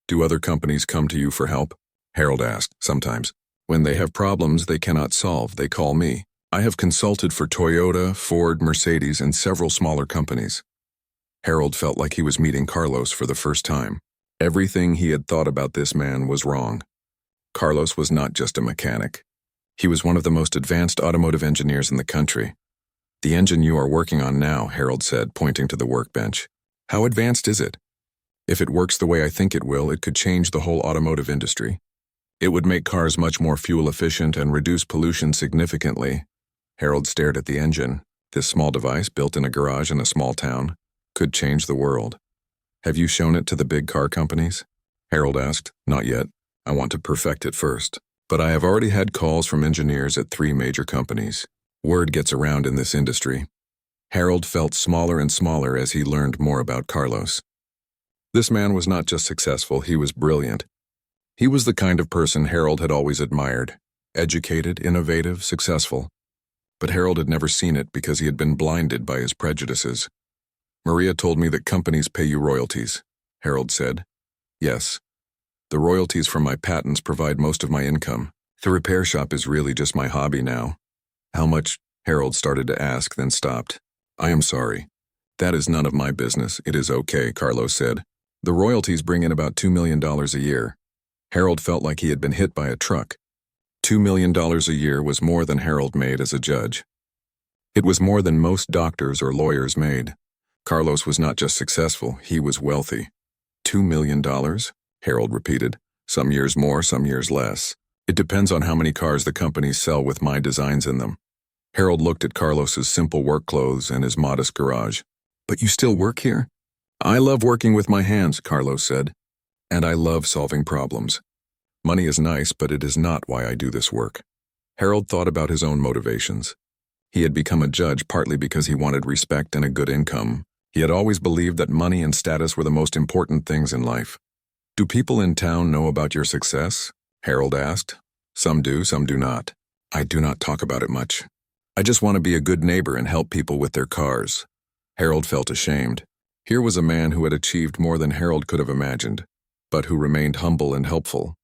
Do other companies come to you for help? Harold asked. Sometimes. When they have problems they cannot solve, they call me. I have consulted for Toyota, Ford, Mercedes, and several smaller companies. Harold felt like he was meeting Carlos for the first time. Everything he had thought about this man was wrong. Carlos was not just a mechanic. He was one of the most advanced automotive engineers in the country. The engine you are working on now, Harold said, pointing to the workbench. How advanced is it? If it works the way I think it will, it could change the whole automotive industry. It would make cars much more fuel efficient and reduce pollution significantly. Harold stared at the engine. This small device, built in a garage in a small town, could change the world. Have you shown it to the big car companies? Harold asked. Not yet. I want to perfect it first. But I have already had calls from engineers at 3 major companies. Word gets around in this industry. Harold felt smaller and smaller as he learned more about Carlos. This man was not just successful, he was brilliant. He was the kind of person Harold had always admired. Educated, innovative, successful. But Harold had never seen it because he had been blinded by his prejudices. Maria told me that companies pay you royalties, Harold said. Yes. The royalties from my patents provide most of my income. The repair shop is really just my hobby now. How much? Harold started to ask, then stopped. I am sorry. That is none of my business. It is okay, Carlos said. The royalties bring in about $2 million a year. Harold felt like he had been hit by a truck. $2 million a year was more than Harold made as a judge. It was more than most doctors or lawyers made. Carlos was not just successful, he was wealthy. $2 million? Harold repeated. Some years more, some years less. It depends on how many cars the companies sell with my designs in them. Harold looked at Carlos's simple work clothes and his modest garage. But you still work here? I love working with my hands, Carlos said. And I love solving problems. Money is nice, but it is not why I do this work. Harold thought about his own motivations. He had become a judge partly because he wanted respect and a good income. He had always believed that money and status were the most important things in life. Do people in town know about your success? Harold asked. Some do, some do not. I do not talk about it much. I just want to be a good neighbor and help people with their cars. Harold felt ashamed. Here was a man who had achieved more than Harold could have imagined, but who remained humble and helpful.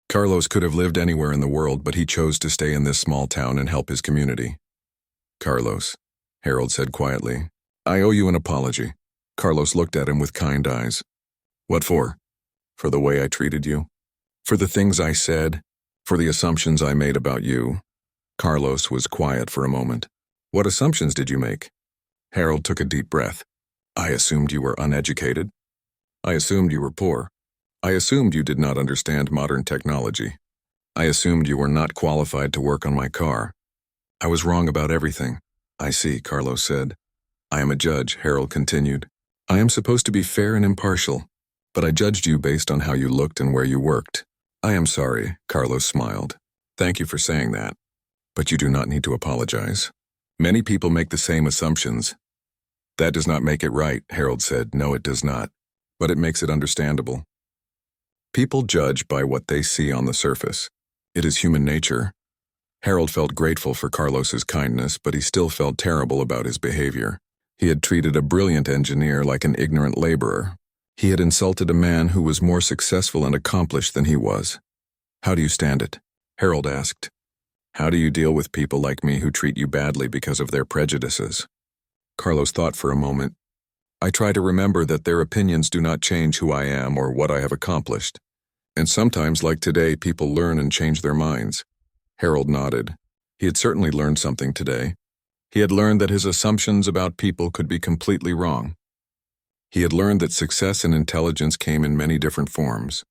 Carlos could have lived anywhere in the world, but he chose to stay in this small town and help his community. Carlos, Harold said quietly, I owe you an apology. Carlos looked at him with kind eyes. What for? For the way I treated you? For the things I said? For the assumptions I made about you? Carlos was quiet for a moment. What assumptions did you make? Harold took a deep breath. I assumed you were uneducated. I assumed you were poor. I assumed you did not understand modern technology. I assumed you were not qualified to work on my car. I was wrong about everything. I see, Carlos said. I am a judge, Harold continued. I am supposed to be fair and impartial, but I judged you based on how you looked and where you worked. I am sorry, Carlos smiled. Thank you for saying that. But you do not need to apologize. Many people make the same assumptions. That does not make it right, Harold said. No, it does not. But it makes it understandable. People judge by what they see on the surface. It is human nature. Harold felt grateful for Carlos's kindness, but he still felt terrible about his behavior. He had treated a brilliant engineer like an ignorant laborer. He had insulted a man who was more successful and accomplished than he was. How do you stand it? Harold asked. How do you deal with people like me who treat you badly because of their prejudices? Carlos thought for a moment. I try to remember that their opinions do not change who I am or what I have accomplished. And sometimes, like today, people learn and change their minds. Harold nodded. He had certainly learned something today. He had learned that his assumptions about people could be completely wrong. He had learned that success and intelligence came in many different forms.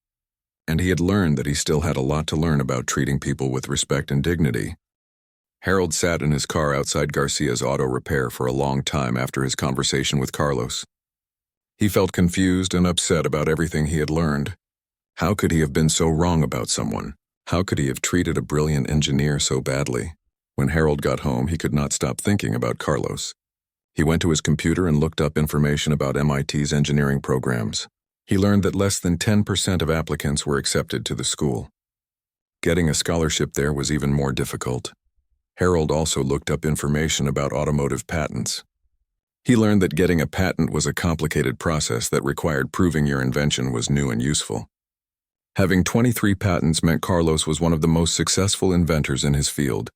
And he had learned that he still had a lot to learn about treating people with respect and dignity. Harold sat in his car outside Garcia's auto repair for a long time after his conversation with Carlos. He felt confused and upset about everything he had learned. How could he have been so wrong about someone? How could he have treated a brilliant engineer so badly? When Harold got home, he could not stop thinking about Carlos. He went to his computer and looked up information about MIT's engineering programs. He learned that less than 10% of applicants were accepted to the school. Getting a scholarship there was even more difficult. Harold also looked up information about automotive patents. He learned that getting a patent was a complicated process that required proving your invention was new and useful. Having 23 patents meant Carlos was one of the most successful inventors in his field.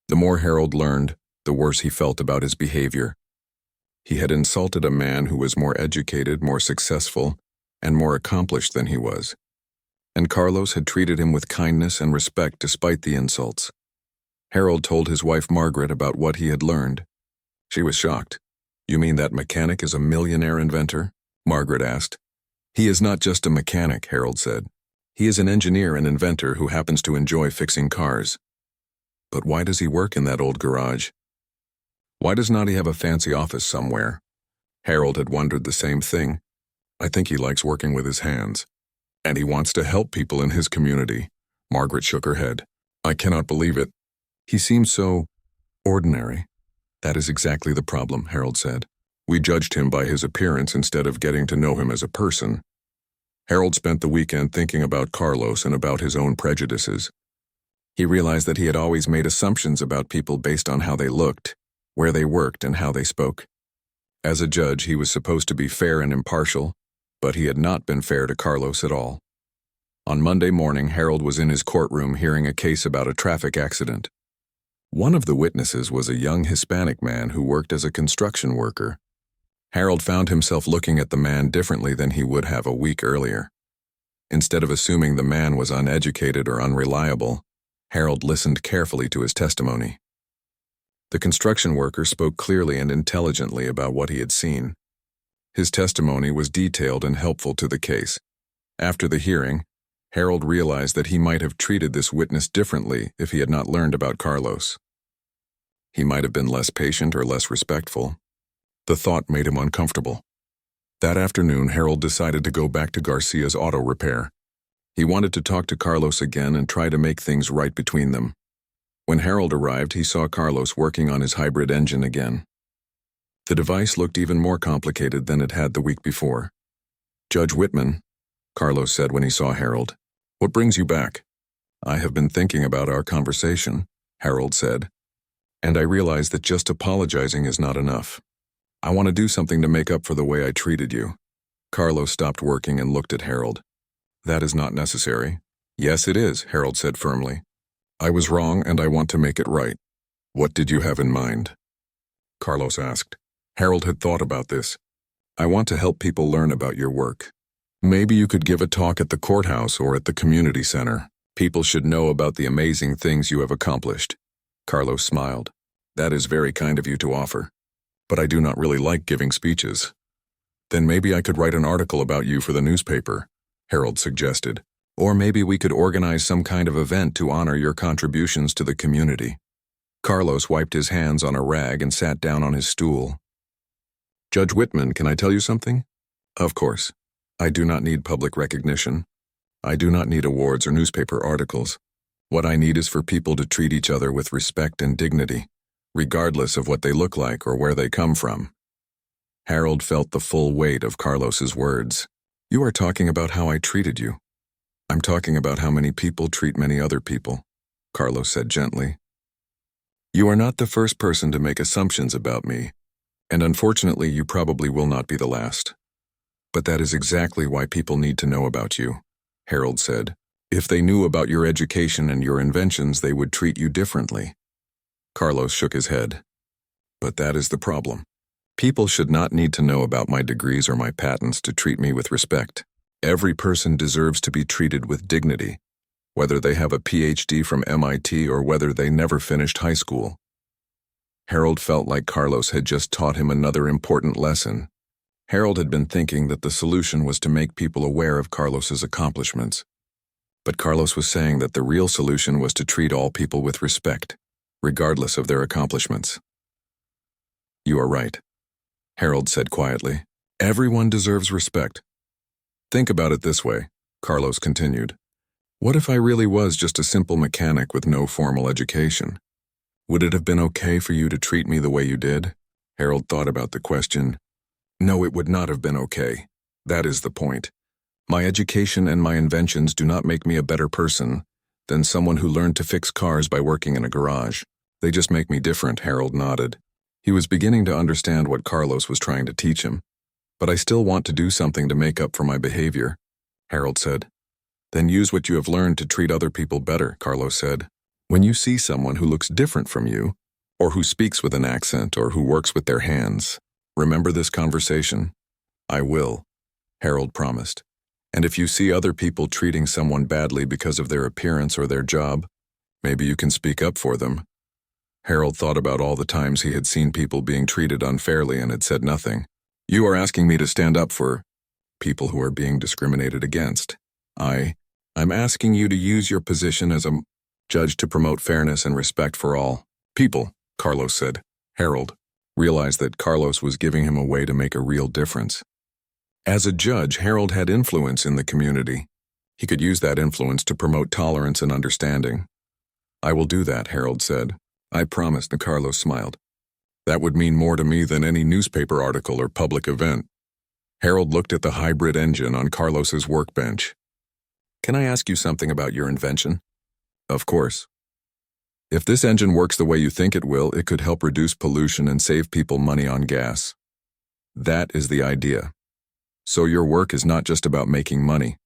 The more Harold learned, the worse he felt about his behavior. He had insulted a man who was more educated, more successful, and more accomplished than he was. And Carlos had treated him with kindness and respect despite the insults. Harold told his wife Margaret about what he had learned. She was shocked. "You mean that mechanic is a millionaire inventor?" Margaret asked. "He is not just a mechanic," Harold said. "He is an engineer and inventor who happens to enjoy fixing cars." "But why does he work in that old garage? Why does not he have a fancy office somewhere?" Harold had wondered the same thing. "I think he likes working with his hands. And he wants to help people in his community." Margaret shook her head. "I cannot believe it. He seems so ordinary." "That is exactly the problem," Harold said. "We judged him by his appearance instead of getting to know him as a person." Harold spent the weekend thinking about Carlos and about his own prejudices. He realized that he had always made assumptions about people based on how they looked, where they worked, and how they spoke. As a judge, he was supposed to be fair and impartial, but he had not been fair to Carlos at all. On Monday morning, Harold was in his courtroom hearing a case about a traffic accident. One of the witnesses was a young Hispanic man who worked as a construction worker. Harold found himself looking at the man differently than he would have a week earlier. Instead of assuming the man was uneducated or unreliable, Harold listened carefully to his testimony. The construction worker spoke clearly and intelligently about what he had seen. His testimony was detailed and helpful to the case. After the hearing, Harold realized that he might have treated this witness differently if he had not learned about Carlos. He might have been less patient or less respectful. The thought made him uncomfortable. That afternoon, Harold decided to go back to Garcia's auto repair. He wanted to talk to Carlos again and try to make things right between them. When Harold arrived, he saw Carlos working on his hybrid engine again. The device looked even more complicated than it had the week before. "Judge Whitman," Carlos said when he saw Harold, "what brings you back?" "I have been thinking about our conversation," Harold said, "and I realize that just apologizing is not enough. I want to do something to make up for the way I treated you." Carlos stopped working and looked at Harold. "That is not necessary." "Yes, it is," Harold said firmly. "I was wrong and I want to make it right." "What did you have in mind?" Carlos asked. Harold had thought about this. "I want to help people learn about your work. Maybe you could give a talk at the courthouse or at the community center. People should know about the amazing things you have accomplished." Carlos smiled. "That is very kind of you to offer. But I do not really like giving speeches." "Then maybe I could write an article about you for the newspaper," Harold suggested. "Or maybe we could organize some kind of event to honor your contributions to the community." Carlos wiped his hands on a rag and sat down on his stool. "Judge Whitman, can I tell you something?" "Of course. I do not need public recognition. I do not need awards or newspaper articles. What I need is for people to treat each other with respect and dignity, regardless of what they look like or where they come from." Harold felt the full weight of Carlos's words. "You are talking about how I treated you." "I'm talking about how many people treat many other people," Carlos said gently. "You are not the first person to make assumptions about me, and unfortunately you probably will not be the last. But that is exactly why people need to know about you," Harold said. "If they knew about your education and your inventions, they would treat you differently." Carlos shook his head. "But that is the problem. People should not need to know about my degrees or my patents to treat me with respect. Every person deserves to be treated with dignity, whether they have a PhD from MIT or whether they never finished high school." Harold felt like Carlos had just taught him another important lesson. Harold had been thinking that the solution was to make people aware of Carlos's accomplishments. But Carlos was saying that the real solution was to treat all people with respect, regardless of their accomplishments. "You are right," Harold said quietly. "Everyone deserves respect. Think about it this way. Carlos continued. What if I really was just a simple mechanic with no formal education? Would it have been okay for you to treat me the way you did? Harold thought about the question. No, it would not have been okay. That is the point. My education and my inventions do not make me a better person than someone who learned to fix cars by working in a garage. They just make me different, Harold nodded. He was beginning to understand what Carlos was trying to teach him. But I still want to do something to make up for my behavior, Harold said. Then use what you have learned to treat other people better, Carlos said. When you see someone who looks different from you, or who speaks with an accent, or who works with their hands, remember this conversation. I will, Harold promised. And if you see other people treating someone badly because of their appearance or their job, maybe you can speak up for them. Harold thought about all the times he had seen people being treated unfairly and had said nothing. You are asking me to stand up for people who are being discriminated against. I'm asking you to use your position as a judge to promote fairness and respect for all people, Carlos said. Harold realized that Carlos was giving him a way to make a real difference. As a judge, Harold had influence in the community. He could use that influence to promote tolerance and understanding. I will do that, Harold said. I promise, Carlos smiled. That would mean more to me than any newspaper article or public event. Harold looked at the hybrid engine on Carlos's workbench. Can I ask you something about your invention? Of course. If this engine works the way you think it will, it could help reduce pollution and save people money on gas. That is the idea. So your work is not just about making money.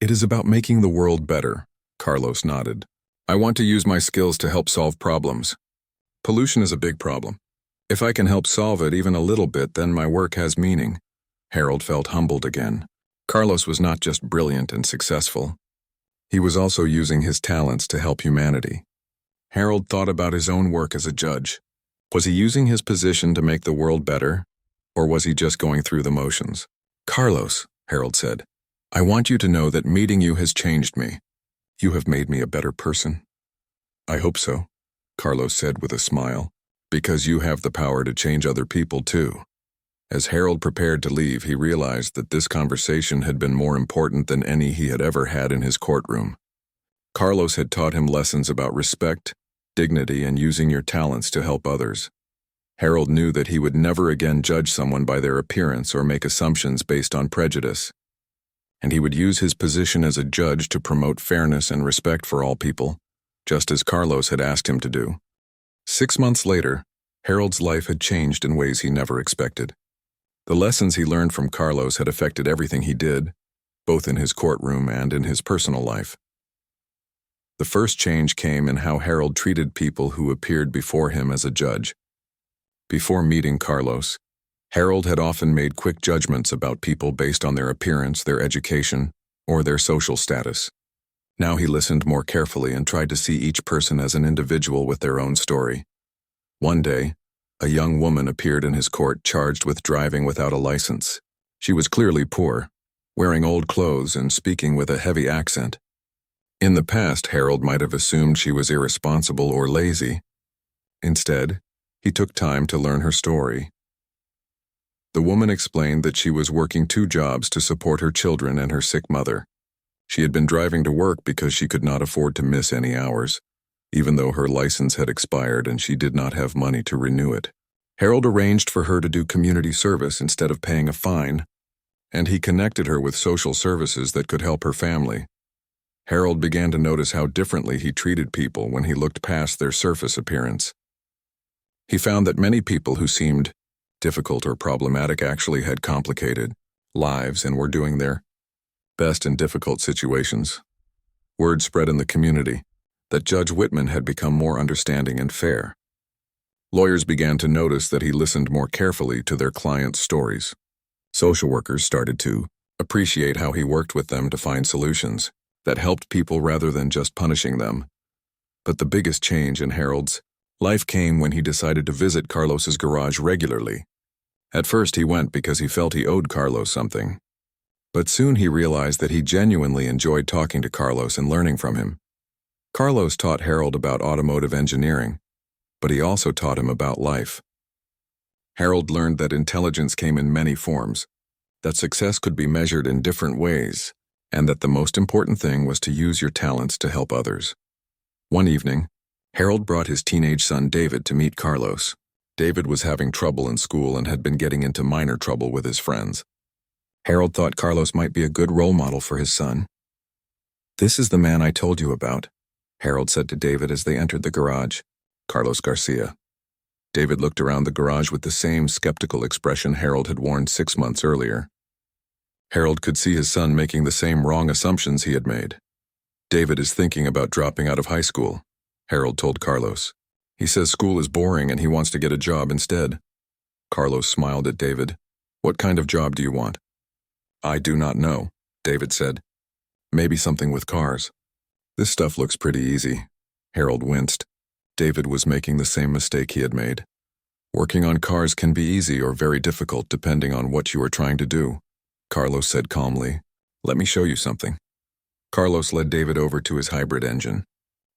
It is about making the world better, Carlos nodded. I want to use my skills to help solve problems. Pollution is a big problem. If I can help solve it even a little bit, then my work has meaning. Harold felt humbled again. Carlos was not just brilliant and successful. He was also using his talents to help humanity. Harold thought about his own work as a judge. Was he using his position to make the world better, or was he just going through the motions? Carlos, Harold said, I want you to know that meeting you has changed me. You have made me a better person. I hope so, Carlos said with a smile, because you have the power to change other people too. As Harold prepared to leave, he realized that this conversation had been more important than any he had ever had in his courtroom. Carlos had taught him lessons about respect, dignity, and using your talents to help others. Harold knew that he would never again judge someone by their appearance or make assumptions based on prejudice. And he would use his position as a judge to promote fairness and respect for all people, just as Carlos had asked him to do. 6 months later, Harold's life had changed in ways he never expected. The lessons he learned from Carlos had affected everything he did, both in his courtroom and in his personal life. The first change came in how Harold treated people who appeared before him as a judge. Before meeting Carlos, Harold had often made quick judgments about people based on their appearance, their education, or their social status. Now he listened more carefully and tried to see each person as an individual with their own story. One day, a young woman appeared in his court charged with driving without a license. She was clearly poor, wearing old clothes and speaking with a heavy accent. In the past, Harold might have assumed she was irresponsible or lazy. Instead, he took time to learn her story. The woman explained that she was working 2 jobs to support her children and her sick mother. She had been driving to work because she could not afford to miss any hours, even though her license had expired and she did not have money to renew it. Harold arranged for her to do community service instead of paying a fine, and he connected her with social services that could help her family. Harold began to notice how differently he treated people when he looked past their surface appearance. He found that many people who seemed difficult or problematic actually had complicated lives and were doing their best in difficult situations. Word spread in the community that Judge Whitman had become more understanding and fair. Lawyers began to notice that he listened more carefully to their clients' stories. Social workers started to appreciate how he worked with them to find solutions that helped people rather than just punishing them. But the biggest change in Harold's life came when he decided to visit Carlos's garage regularly. At first he went because he felt he owed Carlos something. But soon he realized that he genuinely enjoyed talking to Carlos and learning from him. Carlos taught Harold about automotive engineering, but he also taught him about life. Harold learned that intelligence came in many forms, that success could be measured in different ways, and that the most important thing was to use your talents to help others. One evening, Harold brought his teenage son David to meet Carlos. David was having trouble in school and had been getting into minor trouble with his friends. Harold thought Carlos might be a good role model for his son. "This is the man I told you about," Harold said to David as they entered the garage. "Carlos Garcia." David looked around the garage with the same skeptical expression Harold had worn 6 months earlier. Harold could see his son making the same wrong assumptions he had made. "David is thinking about dropping out of high school," Harold told Carlos. "He says school is boring and he wants to get a job instead." Carlos smiled at David. "What kind of job do you want?" "I do not know," David said. "Maybe something with cars." "This stuff looks pretty easy." Harold winced. David was making the same mistake he had made. "Working on cars can be easy or very difficult depending on what you are trying to do," Carlos said calmly. "Let me show you something." Carlos led David over to his hybrid engine.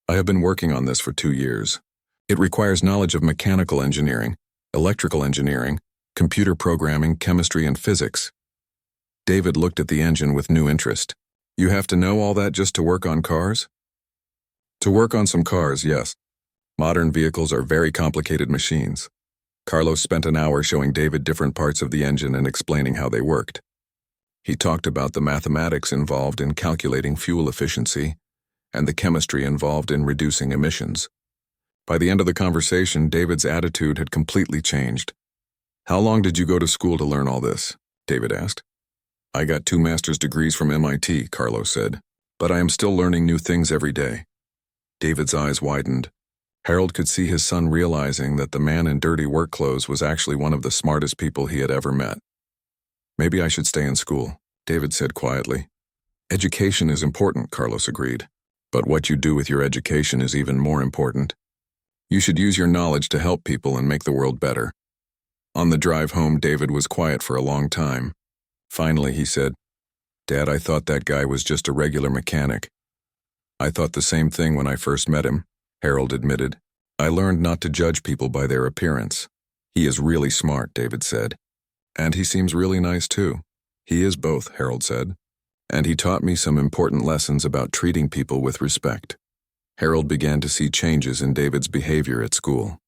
"I have been working on this for 2 years. It requires knowledge of mechanical engineering, electrical engineering, computer programming, chemistry, and physics." David looked at the engine with new interest. "You have to know all that just to work on cars?" "To work on some cars, yes. Modern vehicles are very complicated machines." Carlos spent an hour showing David different parts of the engine and explaining how they worked. He talked about the mathematics involved in calculating fuel efficiency and the chemistry involved in reducing emissions. By the end of the conversation, David's attitude had completely changed. "How long did you go to school to learn all this?" David asked. "I got 2 master's degrees from MIT, Carlos said, "but I am still learning new things every day." David's eyes widened. Harold could see his son realizing that the man in dirty work clothes was actually one of the smartest people he had ever met. "Maybe I should stay in school," David said quietly. "Education is important," Carlos agreed. "But what you do with your education is even more important. You should use your knowledge to help people and make the world better." On the drive home, David was quiet for a long time. Finally, he said, "Dad, I thought that guy was just a regular mechanic." "I thought the same thing when I first met him," Harold admitted. "I learned not to judge people by their appearance." "He is really smart," David said. "And he seems really nice too." "He is both," Harold said. "And he taught me some important lessons about treating people with respect." Harold began to see changes in David's behavior at school.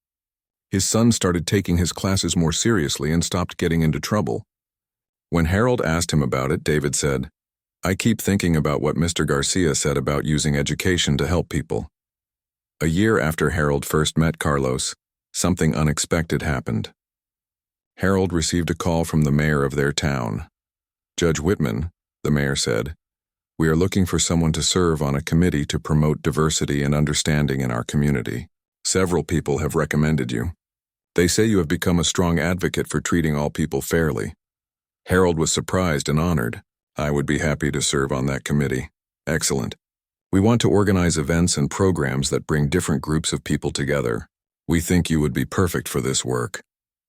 His son started taking his classes more seriously and stopped getting into trouble. When Harold asked him about it, David said, "I keep thinking about what Mr. Garcia said about using education to help people." A year after Harold first met Carlos, something unexpected happened. Harold received a call from the mayor of their town. "Judge Whitman," the mayor said, "we are looking for someone to serve on a committee to promote diversity and understanding in our community. Several people have recommended you. They say you have become a strong advocate for treating all people fairly." Harold was surprised and honored. "I would be happy to serve on that committee." "Excellent. We want to organize events and programs that bring different groups of people together. We think you would be perfect for this work."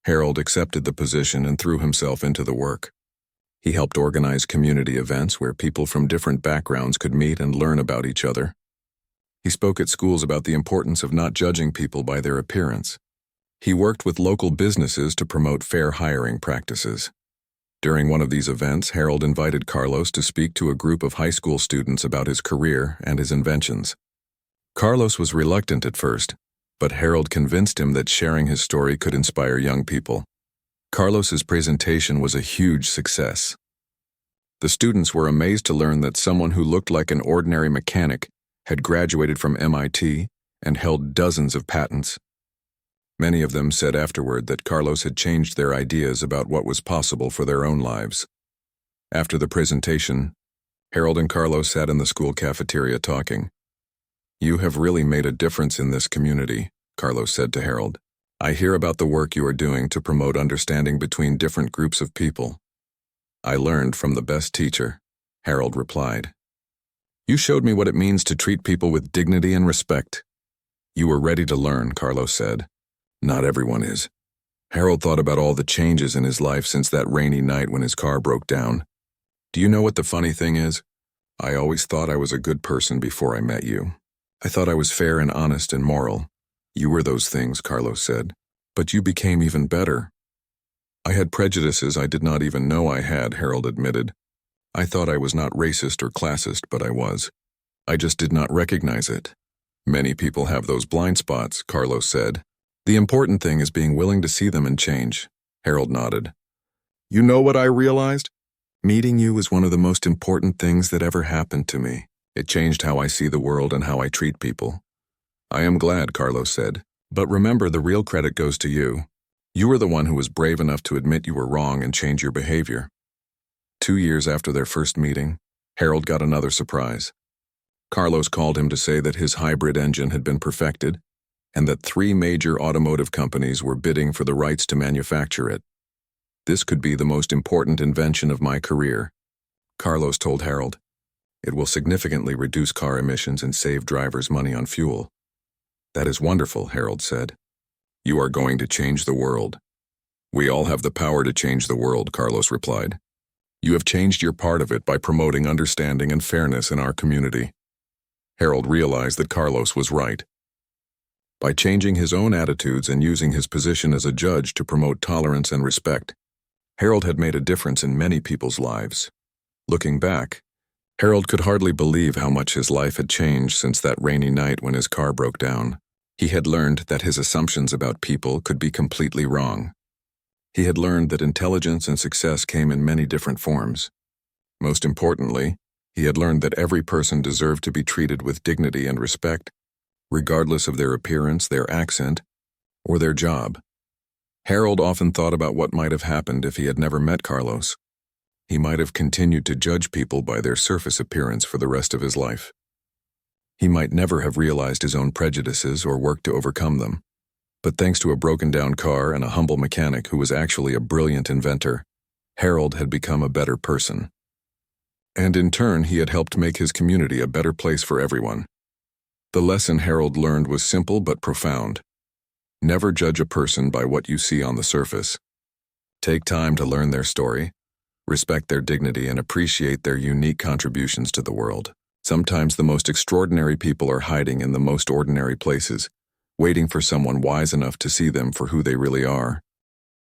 Harold accepted the position and threw himself into the work. He helped organize community events where people from different backgrounds could meet and learn about each other. He spoke at schools about the importance of not judging people by their appearance. He worked with local businesses to promote fair hiring practices. During one of these events, Harold invited Carlos to speak to a group of high school students about his career and his inventions. Carlos was reluctant at first, but Harold convinced him that sharing his story could inspire young people. Carlos's presentation was a huge success. The students were amazed to learn that someone who looked like an ordinary mechanic had graduated from MIT and held dozens of patents. Many of them said afterward that Carlos had changed their ideas about what was possible for their own lives. After the presentation, Harold and Carlos sat in the school cafeteria talking. "You have really made a difference in this community," Carlos said to Harold. "I hear about the work you are doing to promote understanding between different groups of people." "I learned from the best teacher," Harold replied. "You showed me what it means to treat people with dignity and respect." "You were ready to learn," Carlos said. "Not everyone is." Harold thought about all the changes in his life since that rainy night when his car broke down. "Do you know what the funny thing is? I always thought I was a good person before I met you. I thought I was fair and honest and moral. You were those things," Carlos said. "But you became even better." "I had prejudices I did not even know I had," Harold admitted. I thought I was not racist or classist, but I was. I just did not recognize it. Many people have those blind spots, Carlos said. The important thing is being willing to see them and change. Harold nodded. You know what I realized? Meeting you was one of the most important things that ever happened to me. It changed how I see the world and how I treat people. I am glad, Carlos said. But remember, the real credit goes to you. You were the one who was brave enough to admit you were wrong and change your behavior. 2 years after their first meeting, Harold got another surprise. Carlos called him to say that his hybrid engine had been perfected and that 3 major automotive companies were bidding for the rights to manufacture it. This could be the most important invention of my career, Carlos told Harold. It will significantly reduce car emissions and save drivers money on fuel. That is wonderful, Harold said. You are going to change the world. We all have the power to change the world, Carlos replied. You have changed your part of it by promoting understanding and fairness in our community. Harold realized that Carlos was right. By changing his own attitudes and using his position as a judge to promote tolerance and respect, Harold had made a difference in many people's lives. Looking back, Harold could hardly believe how much his life had changed since that rainy night when his car broke down. He had learned that his assumptions about people could be completely wrong. He had learned that intelligence and success came in many different forms. Most importantly, he had learned that every person deserved to be treated with dignity and respect, regardless of their appearance, their accent, or their job. Harold often thought about what might have happened if he had never met Carlos. He might have continued to judge people by their surface appearance for the rest of his life. He might never have realized his own prejudices or worked to overcome them. But thanks to a broken-down car and a humble mechanic who was actually a brilliant inventor, Harold had become a better person. And in turn, he had helped make his community a better place for everyone. The lesson Harold learned was simple but profound. Never judge a person by what you see on the surface. Take time to learn their story, respect their dignity, and appreciate their unique contributions to the world. Sometimes the most extraordinary people are hiding in the most ordinary places, waiting for someone wise enough to see them for who they really are.